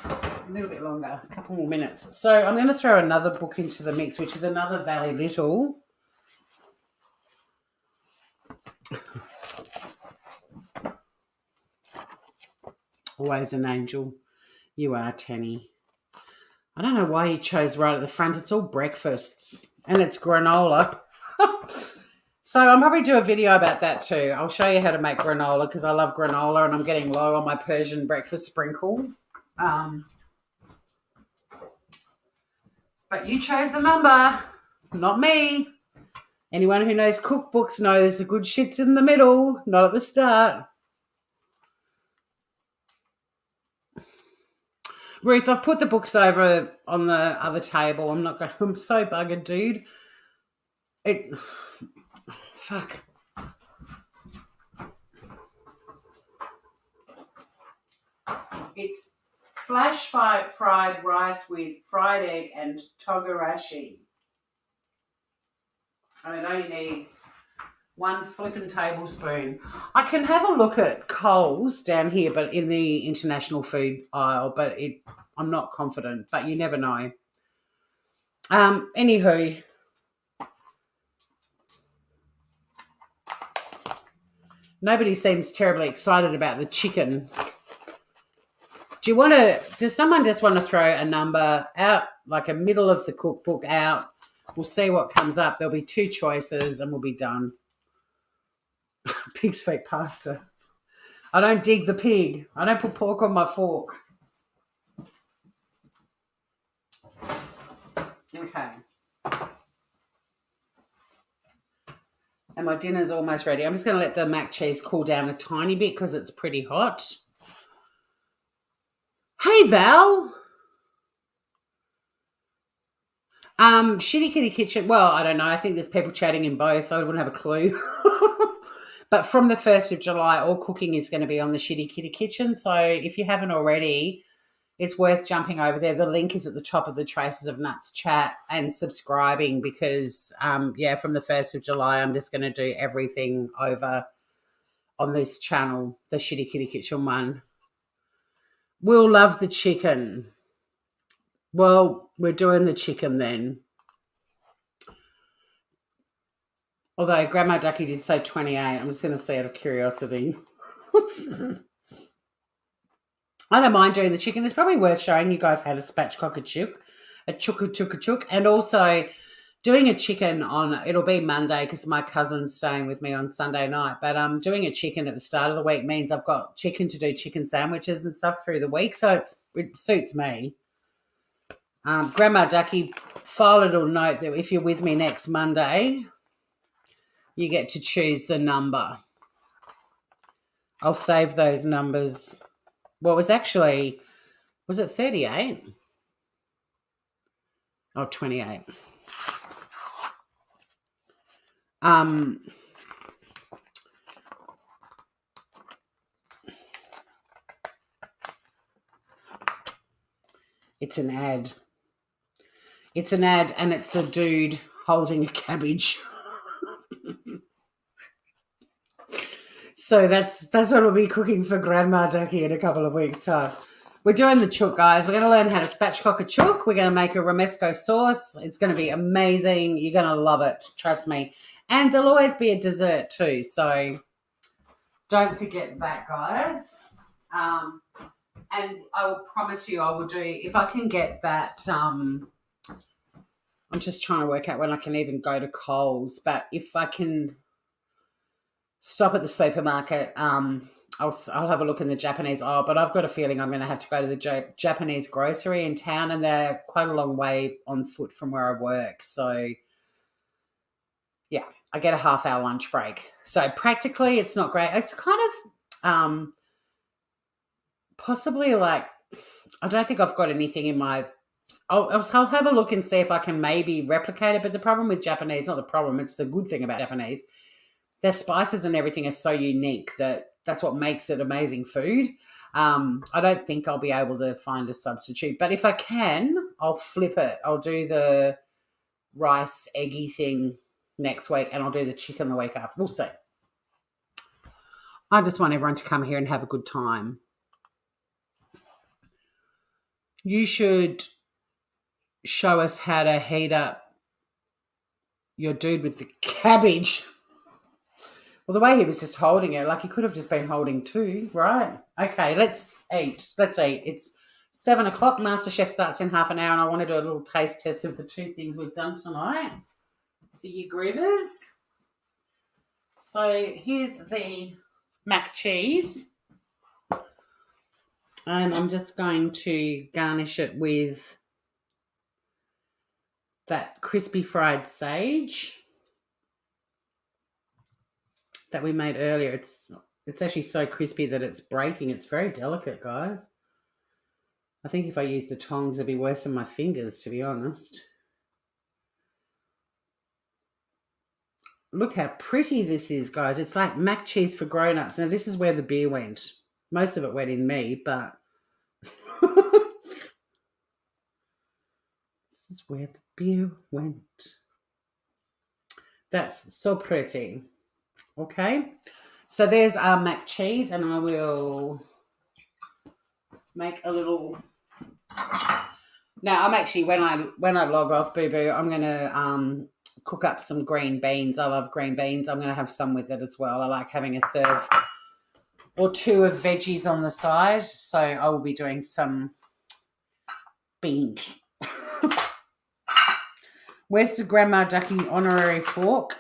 a little bit longer, a couple more minutes. So I'm going to throw another book into the mix, which is another Valley Little. Always an angel. You are, Tanny. I don't know why you chose right at the front. It's all breakfasts and it's granola. So I'll probably do a video about that too. I'll show you how to make granola because I love granola and I'm getting low on my Persian breakfast sprinkle. But you chose the number, not me. Anyone who knows cookbooks knows the good shit's in the middle, not at the start. Ruth, I've put the books over on the other table. I'm so buggered, dude. Fuck. It's flash fried rice with fried egg and togarashi. And it only needs 1 flippin' tablespoon. I can have a look at Coles down here, but in the international food aisle, but I'm not confident, but you never know. Anywho, nobody seems terribly excited about the chicken. Does someone just want to throw a number out, like a middle of the cookbook out? We'll see what comes up. There'll be 2 choices and we'll be done. Pig's feet pasta. I don't dig the pig. I don't put pork on my fork. Okay. And my dinner's almost ready. I'm just going to let the mac cheese cool down a tiny bit because it's pretty hot. Hey, Val. Shitty Kitty Kitchen. Well, I don't know. I think there's people chatting in both. I wouldn't have a clue. But from the 1st of July, all cooking is going to be on the Shitty Kitty Kitchen. So if you haven't already, it's worth jumping over there. The link is at the top of the Traces of Nuts chat and subscribing because, from the 1st of July, I'm just going to do everything over on this channel, the Shitty Kitty Kitchen one. We'll love the chicken. Well, we're doing the chicken then. Although Grandma Ducky did say 28. I'm just going to say out of curiosity. I don't mind doing the chicken. It's probably worth showing you guys how to spatchcock a chook, and also doing a chicken on, it'll be Monday because my cousin's staying with me on Sunday night, but doing a chicken at the start of the week means I've got chicken to do chicken sandwiches and stuff through the week, so it suits me. Grandma Ducky, file a little note that if you're with me next Monday, you get to choose the number. I'll save those numbers. Well, was it 38? Oh, 28. It's an ad. It's an ad, and it's a dude holding a cabbage. So that's what we'll be cooking for Grandma Ducky in a couple of weeks' time. We're doing the chook, guys. We're going to learn how to spatchcock a chook. We're going to make a romesco sauce. It's going to be amazing. You're going to love it. Trust me. And there'll always be a dessert too. So don't forget that, guys. And I will promise you I will do, if I can get that, I'm just trying to work out when I can even go to Coles. But if I can stop at the supermarket, I'll have a look in the Japanese aisle, but I've got a feeling I'm going to have to go to the Japanese grocery in town, and they're quite a long way on foot from where I work. So, yeah, I get a half-hour lunch break. So, practically, it's not great. It's kind of possibly like, I don't think I've got anything in my – I'll have a look and see if I can maybe replicate it, but the problem with Japanese, not the problem, it's the good thing about Japanese, their spices and everything are so unique that's what makes it amazing food. I don't think I'll be able to find a substitute, but if I can, I'll flip it. I'll do the rice eggy thing next week, and I'll do the chicken the week after. We'll see. I just want everyone to come here and have a good time. You should show us how to heat up your dude with the cabbage. Well, the way he was just holding it, like he could have just been holding two, right? Okay, let's eat. It's 7 o'clock. MasterChef starts in half an hour, and I want to do a little taste test of the two things we've done tonight for you groovers. So here's the mac cheese. And I'm just going to garnish it with that crispy fried sage that we made earlier. It's actually so crispy that it's breaking. It's very delicate, guys. I think if I used the tongs, it'd be worse than my fingers, to be honest. Look how pretty this is, guys. It's like mac cheese for grown-ups. Now, this is where the beer went. Most of it went in me, but this is where the beer went. That's so pretty. Okay, so there's our mac cheese, and I will make a little. Now I'm actually, when I log off, Boo Boo, I'm gonna cook up some green beans. I love green beans. I'm gonna have some with it as well. I like having a serve or two of veggies on the side, so I will be doing some beans. Where's the Grandma Ducky honorary fork?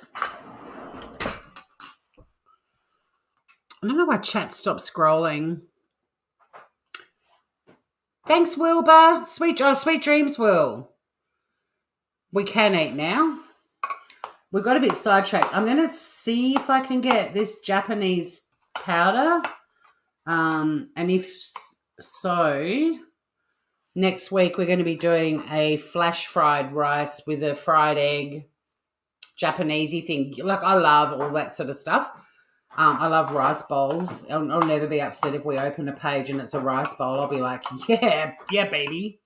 I don't know why chat stopped scrolling. Thanks, Wilbur. Sweet dreams, Will. We can eat now. We got a bit sidetracked. I'm going to see if I can get this Japanese powder. And if so, next week we're going to be doing a flash fried rice with a fried egg, Japanesey thing. Like, I love all that sort of stuff. I love rice bowls. I'll never be upset if we open a page and it's a rice bowl. I'll be like, yeah, baby.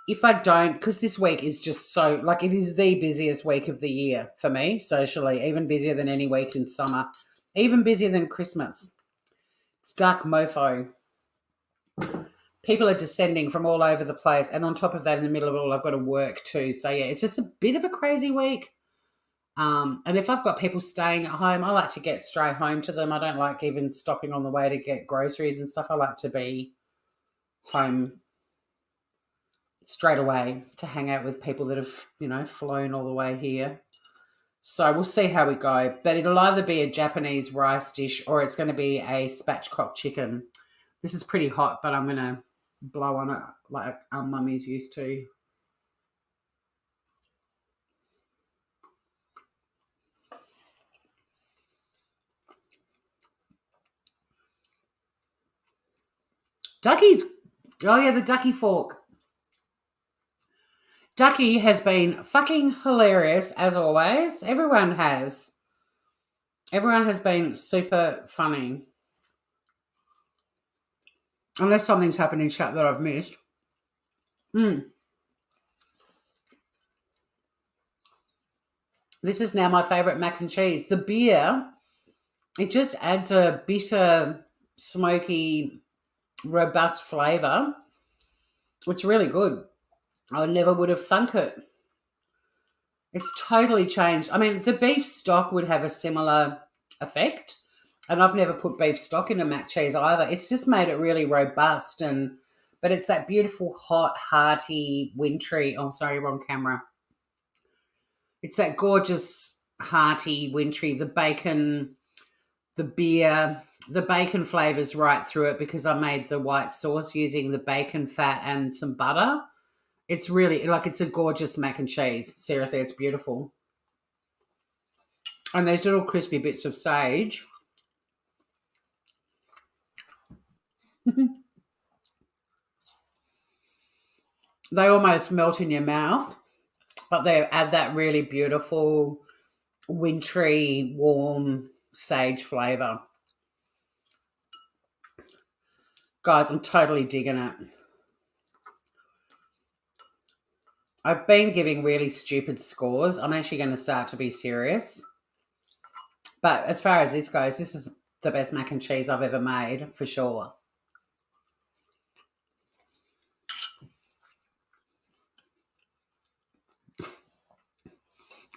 If I don't, because this week is just so, like, it is the busiest week of the year for me socially, even busier than any week in summer, even busier than Christmas. It's dark mofo. People are descending from all over the place, and on top of that, in the middle of it all, I've got to work too. So, yeah, it's just a bit of a crazy week. And if I've got people staying at home, I like to get straight home to them. I don't like even stopping on the way to get groceries and stuff. I like to be home straight away to hang out with people that have, you know, flown all the way here. So we'll see how we go. But it'll either be a Japanese rice dish or it's going to be a spatchcock chicken. This is pretty hot, but I'm going to blow on it like our mummies used to. Ducky's, oh yeah, the ducky fork. Ducky has been fucking hilarious as always. Everyone has. Everyone has been super funny. Unless something's happened in chat that I've missed. This is now my favourite mac and cheese. The beer, it just adds a bitter, smoky, robust flavour. It's really good. I never would have thunk it. It's totally changed. I mean, the beef stock would have a similar effect, and I've never put beef stock in a mac cheese either. It's just made it really robust, but it's that beautiful, hot, hearty, wintry. Oh, sorry, wrong camera. It's that gorgeous, hearty, wintry. The bacon, the beer, the bacon flavours right through it because I made the white sauce using the bacon fat and some butter. It's really, like, it's a gorgeous mac and cheese. Seriously, it's beautiful. And those little crispy bits of sage. They almost melt in your mouth, but they add that really beautiful, wintry, warm sage flavour. Guys, I'm totally digging it. I've been giving really stupid scores. I'm actually going to start to be serious. But as far as this goes, this is the best mac and cheese I've ever made, for sure.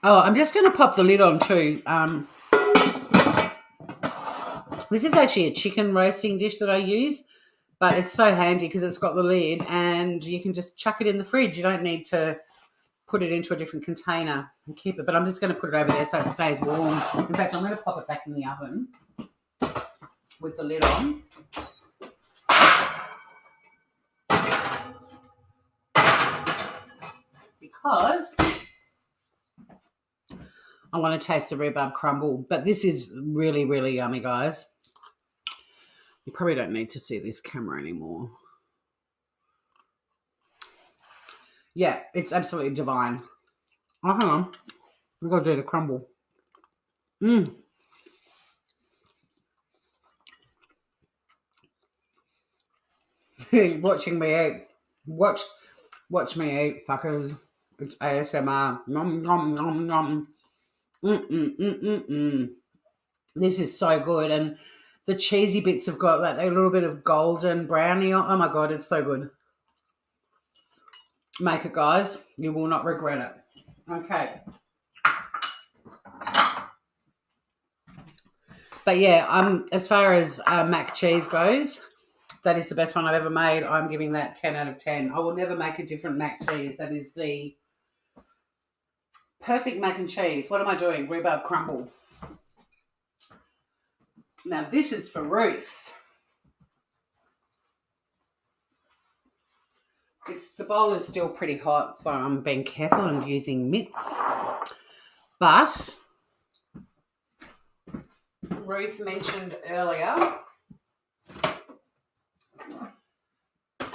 Oh, I'm just going to pop the lid on too. This is actually a chicken roasting dish that I use, but it's so handy because it's got the lid and you can just chuck it in the fridge. You don't need to put it into a different container and keep it. But I'm just going to put it over there so it stays warm. In fact, I'm going to pop it back in the oven with the lid on. Because I want to taste the rhubarb crumble. But this is really, really yummy, guys. You probably don't need to see this camera anymore. Yeah, it's absolutely divine. Oh, hang on. We've got to do the crumble. Watching me eat. Watch me eat, fuckers. It's ASMR. Nom, nom, nom, nom. This is so good. And the cheesy bits have got like a little bit of golden brownie. Oh, my God, it's so good. Make it, guys. You will not regret it. Okay. But, yeah, as far as mac cheese goes, that is the best one I've ever made. I'm giving that 10 out of 10. I will never make a different mac cheese. That is the perfect mac and cheese. What am I doing? Rhubarb crumble. Now, this is for Ruth. The bowl is still pretty hot, so I'm being careful and using mitts. But Ruth mentioned earlier,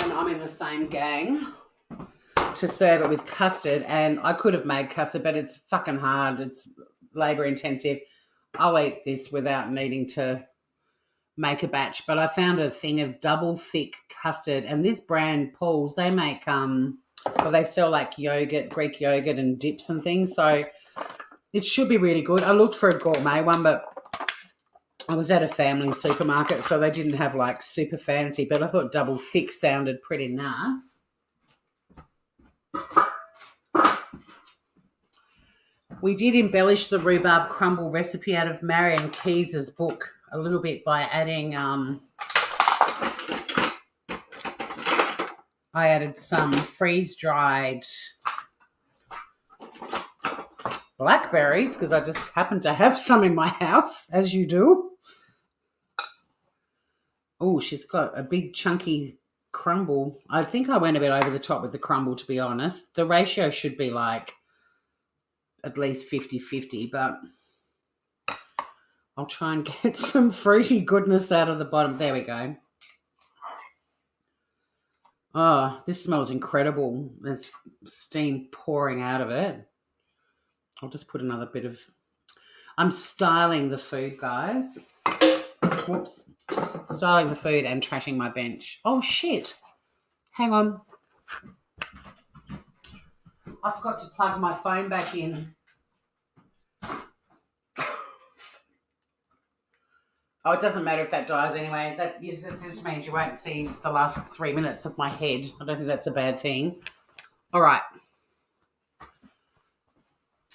and I'm in the same gang, to serve it with custard. And I could have made custard, but it's fucking hard. It's labour intensive. I'll eat this without needing to make a batch. But I found a thing of double thick custard, and this brand, Paul's, they make they sell like yogurt, Greek yogurt and dips and things. So it should be really good. I looked for a gourmet one, but I was at a family supermarket, so they didn't have like super fancy, but I thought double thick sounded pretty nice. We did embellish the rhubarb crumble recipe out of Marian Keyes' book a little bit by adding, I added some freeze-dried blackberries because I just happen to have some in my house, as you do. Oh, she's got a big chunky crumble. I think I went a bit over the top with the crumble, to be honest. The ratio should be like at least 50-50, but I'll try and get some fruity goodness out of the bottom. There we go. Oh, this smells incredible. There's steam pouring out of it. I'll just put another bit of... I'm styling the food, guys. Whoops. Styling the food and trashing my bench. Oh, shit. Hang on. I forgot to plug my phone back in. Oh, it doesn't matter if that dies anyway. That just means you won't see the last 3 minutes of my head. I don't think that's a bad thing. All right.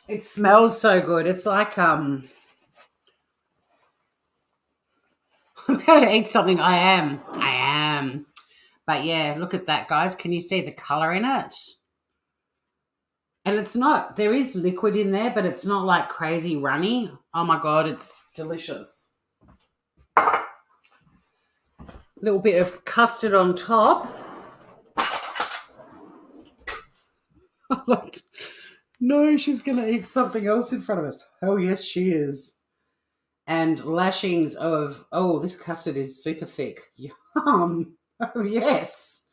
It smells so good. It's like I'm going to eat something. I am. But yeah, look at that, guys. Can you see the colour in it? And it's not, there is liquid in there, but it's not like crazy runny. Oh my God, it's delicious. Little bit of custard on top. No, she's going to eat something else in front of us. Oh, yes, she is. And lashings of, oh, this custard is super thick. Yum. Oh, yes.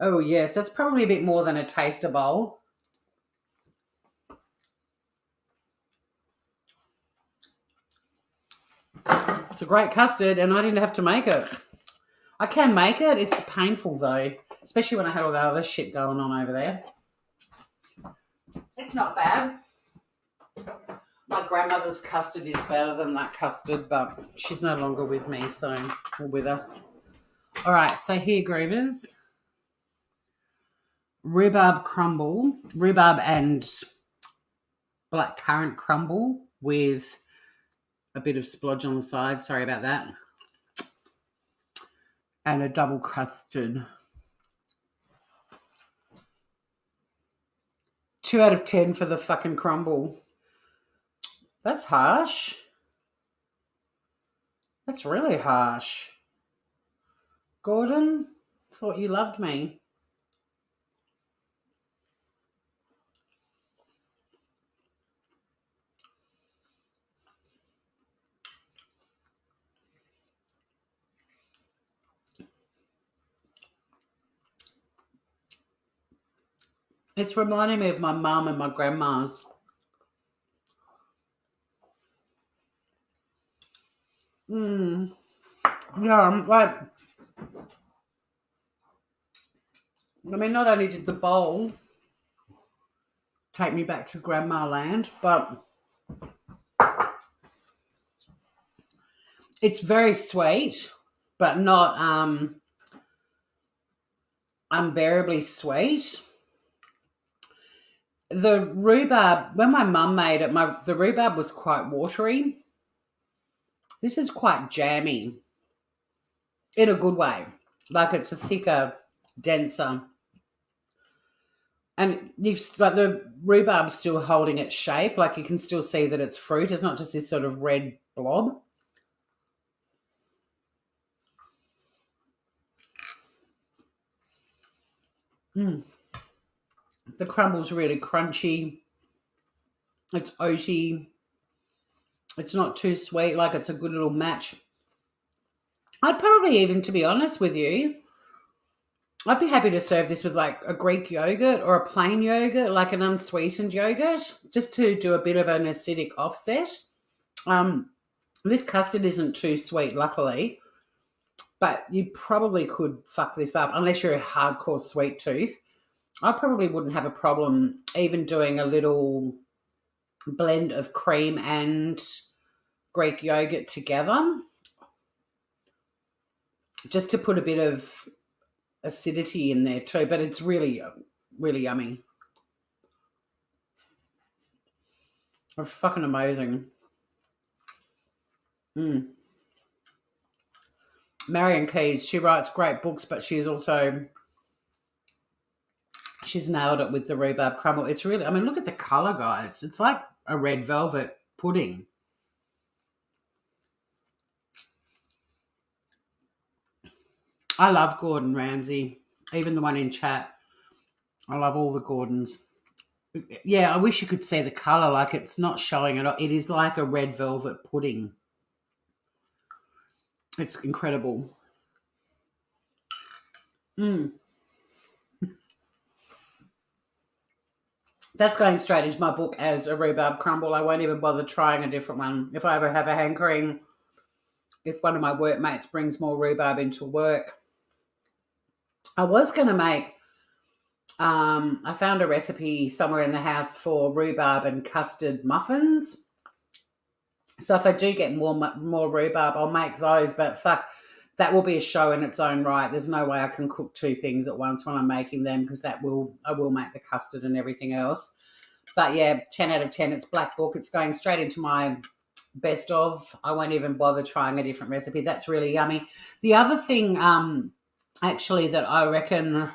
Oh, yes. That's probably a bit more than a taster bowl. It's a great custard, and I didn't have to make it. I can make it. It's painful, though, especially when I had all that other shit going on over there. It's not bad. My grandmother's custard is better than that custard, but she's no longer with me, so or with us. All right, so here, Groovers. Rhubarb crumble, rhubarb and black currant crumble with a bit of splodge on the side. Sorry about that. And a double custard. 2 out of 10 for the fucking crumble. That's harsh. That's really harsh. Gordon, thought you loved me. It's reminding me of my mum and my grandma's. Yeah, like, I mean, not only did the bowl take me back to grandma land, but it's very sweet, but not unbearably sweet. The rhubarb, when my mum made it, the rhubarb was quite watery. This is quite jammy in a good way. Like it's a thicker, denser. And like the rhubarb's still holding its shape. Like you can still see that it's fruit. It's not just this sort of red blob. The crumble's really crunchy. It's oaty. It's not too sweet. Like it's a good little match. I'd probably even, to be honest with you, I'd be happy to serve this with like a Greek yogurt or a plain yogurt, like an unsweetened yogurt, just to do a bit of an acidic offset. This custard isn't too sweet, luckily, but you probably could fuck this up unless you're a hardcore sweet tooth. I probably wouldn't have a problem even doing a little blend of cream and Greek yogurt together, just to put a bit of acidity in there too, but it's really, really yummy. It's fucking amazing. Marian Keyes, she writes great books, but she's nailed it with the Rhubarb Crumble. It's really, I mean, look at the colour, guys. It's like a red velvet pudding. I love Gordon Ramsay, even the one in chat. I love all the Gordons. Yeah, I wish you could see the colour. Like, it's not showing it. It is like a red velvet pudding. It's incredible. That's going straight into my book as a rhubarb crumble. I won't even bother trying a different one. If I ever have a hankering, if one of my workmates brings more rhubarb into work. I was going to make, I found a recipe somewhere in the house for rhubarb and custard muffins. So if I do get more rhubarb, I'll make those. But fuck, that will be a show in its own right. There's no way I can cook two things at once when I'm making them, because I will make the custard and everything else. But yeah, 10 out of 10. It's Black Book. It's going straight into my best of. I won't even bother trying a different recipe. That's really yummy. The other thing actually that I reckon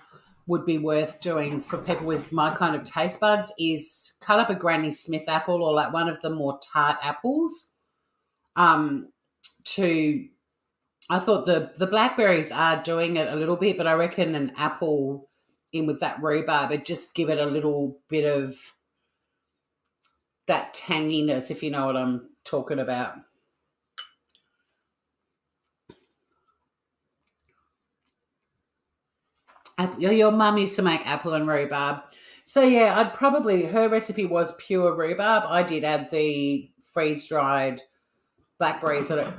would be worth doing for people with my kind of taste buds is cut up a Granny Smith apple, or like one of the more tart apples. I thought the blackberries are doing it a little bit, but I reckon an apple in with that rhubarb, it just give it a little bit of that tanginess, if you know what I'm talking about. Your mum used to make apple and rhubarb. So, yeah, her recipe was pure rhubarb. I did add the freeze-dried blackberries that it...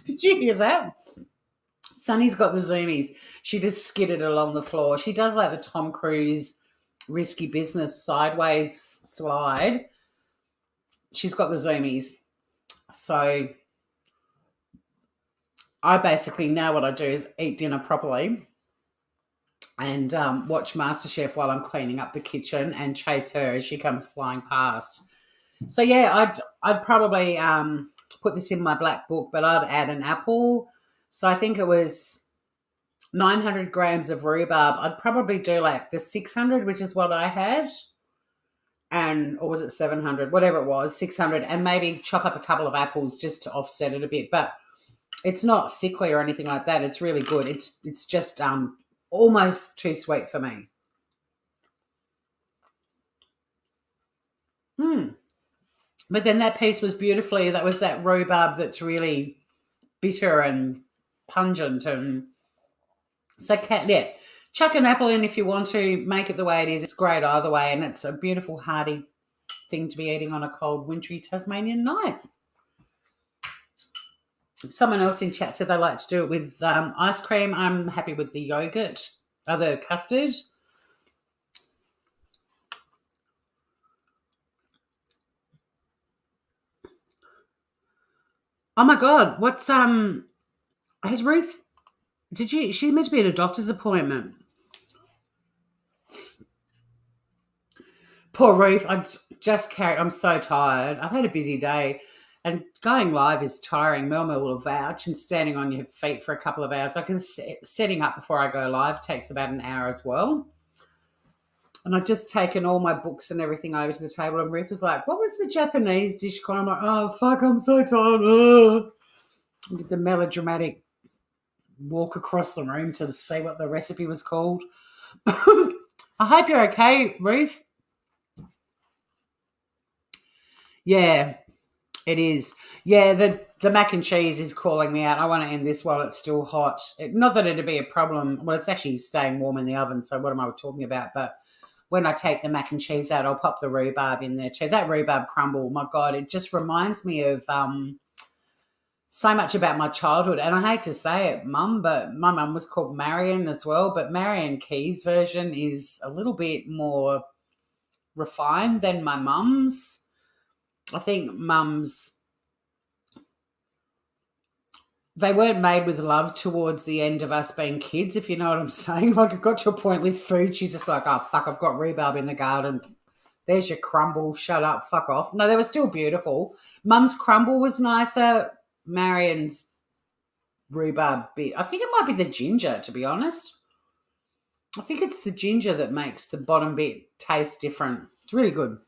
Did you hear that? Sunny's got the zoomies. She just skidded along the floor. She does like the Tom Cruise risky business sideways slide. She's got the zoomies. So I basically, now what I do is eat dinner properly and watch MasterChef while I'm cleaning up the kitchen and chase her as she comes flying past. So, yeah, I'd probably put this in my Black Book, but I'd add an apple. So I think it was 900 grams of rhubarb. I'd probably do like the 600, which is what I had, or was it 700? Whatever it was, 600, and maybe chop up a couple of apples just to offset it a bit. But it's not sickly or anything like that. It's really good. It's just almost too sweet for me. But then that piece was beautifully, that was that rhubarb that's really bitter and pungent. And so, yeah, chuck an apple in if you want to, make it the way it is. It's great either way, and it's a beautiful, hearty thing to be eating on a cold, wintry Tasmanian night. Someone else in chat said they like to do it with ice cream. I'm happy with the yogurt, the custard. Oh my God, what's has Ruth, she meant to be at a doctor's appointment. Poor Ruth, I'm so tired. I've had a busy day, and going live is tiring. Melma will vouch, and standing on your feet for a couple of hours. Setting up before I go live takes about an hour as well. And I've just taken all my books and everything over to the table, and Ruth was like, what was the Japanese dish called? I'm like, oh, fuck, I'm so tired. I did the melodramatic walk across the room to see what the recipe was called. I hope you're okay, Ruth. Yeah, it is. Yeah, the mac and cheese is calling me out. I want to end this while it's still hot. Not that it'd be a problem. Well, it's actually staying warm in the oven, so what am I talking about? But when I take the mac and cheese out, I'll pop the rhubarb in there too. That rhubarb crumble, my God, it just reminds me of so much about my childhood. And I hate to say it, Mum, but my mum was called Marian as well. But Marian Keyes' version is a little bit more refined than my mum's. I think Mum's, they weren't made with love towards the end of us being kids, if you know what I'm saying. Like, it got to a point with food, she's just like, oh, fuck, I've got rhubarb in the garden. There's your crumble. Shut up. Fuck off. No, they were still beautiful. Mum's crumble was nicer. Marian's rhubarb bit. I think it might be the ginger, to be honest. I think it's the ginger that makes the bottom bit taste different. It's really good.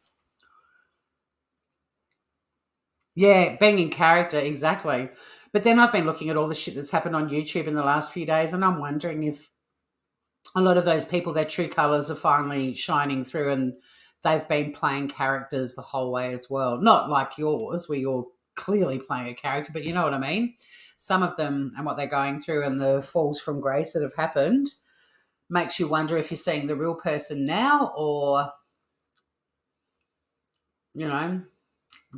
Yeah, being in character, exactly. But then I've been looking at all the shit that's happened on YouTube in the last few days, and I'm wondering if a lot of those people, their true colours are finally shining through, and they've been playing characters the whole way as well. Not like yours, where you're clearly playing a character, but you know what I mean? Some of them and what they're going through and the falls from grace that have happened makes you wonder if you're seeing the real person now, or, you know,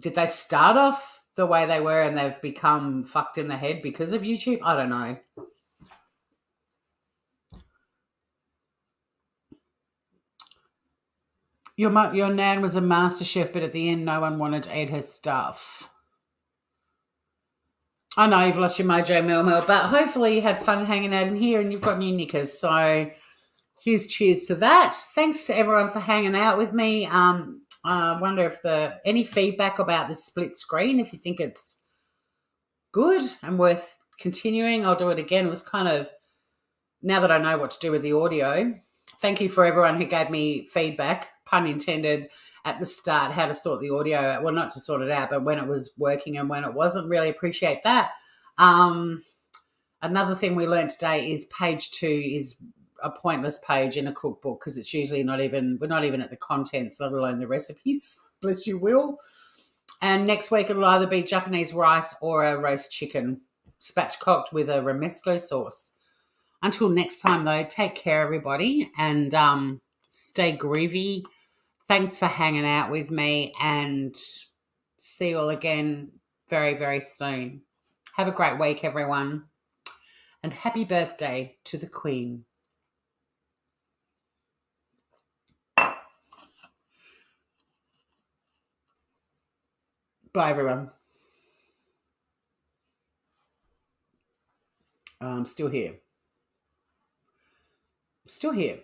did they start off the way they were and they've become fucked in the head because of YouTube? I don't know. Your nan was a master chef, but at the end no one wanted to eat her stuff. I know you've lost your mojo, Mel, but hopefully you had fun hanging out in here and you've got new knickers. So here's cheers to that. Thanks to everyone for hanging out with me. I wonder if any feedback about the split screen, if you think it's good and worth continuing, I'll do it again. It was kind of, now that I know what to do with the audio, thank you for everyone who gave me feedback, pun intended, at the start, how to sort the audio out. Well, not to sort it out, but when it was working and when it wasn't. Really appreciate that. Another thing we learned today is page 2 is a pointless page in a cookbook because it's usually we're not even at the contents, let alone the recipes. Bless you, Will. And next week it'll either be Japanese rice or a roast chicken, spatchcocked with a romesco sauce. Until next time, though, take care, everybody, and stay groovy. Thanks for hanging out with me, and see you all again very, very soon. Have a great week, everyone, and happy birthday to the Queen. Bye, everyone. I'm still here. Still here.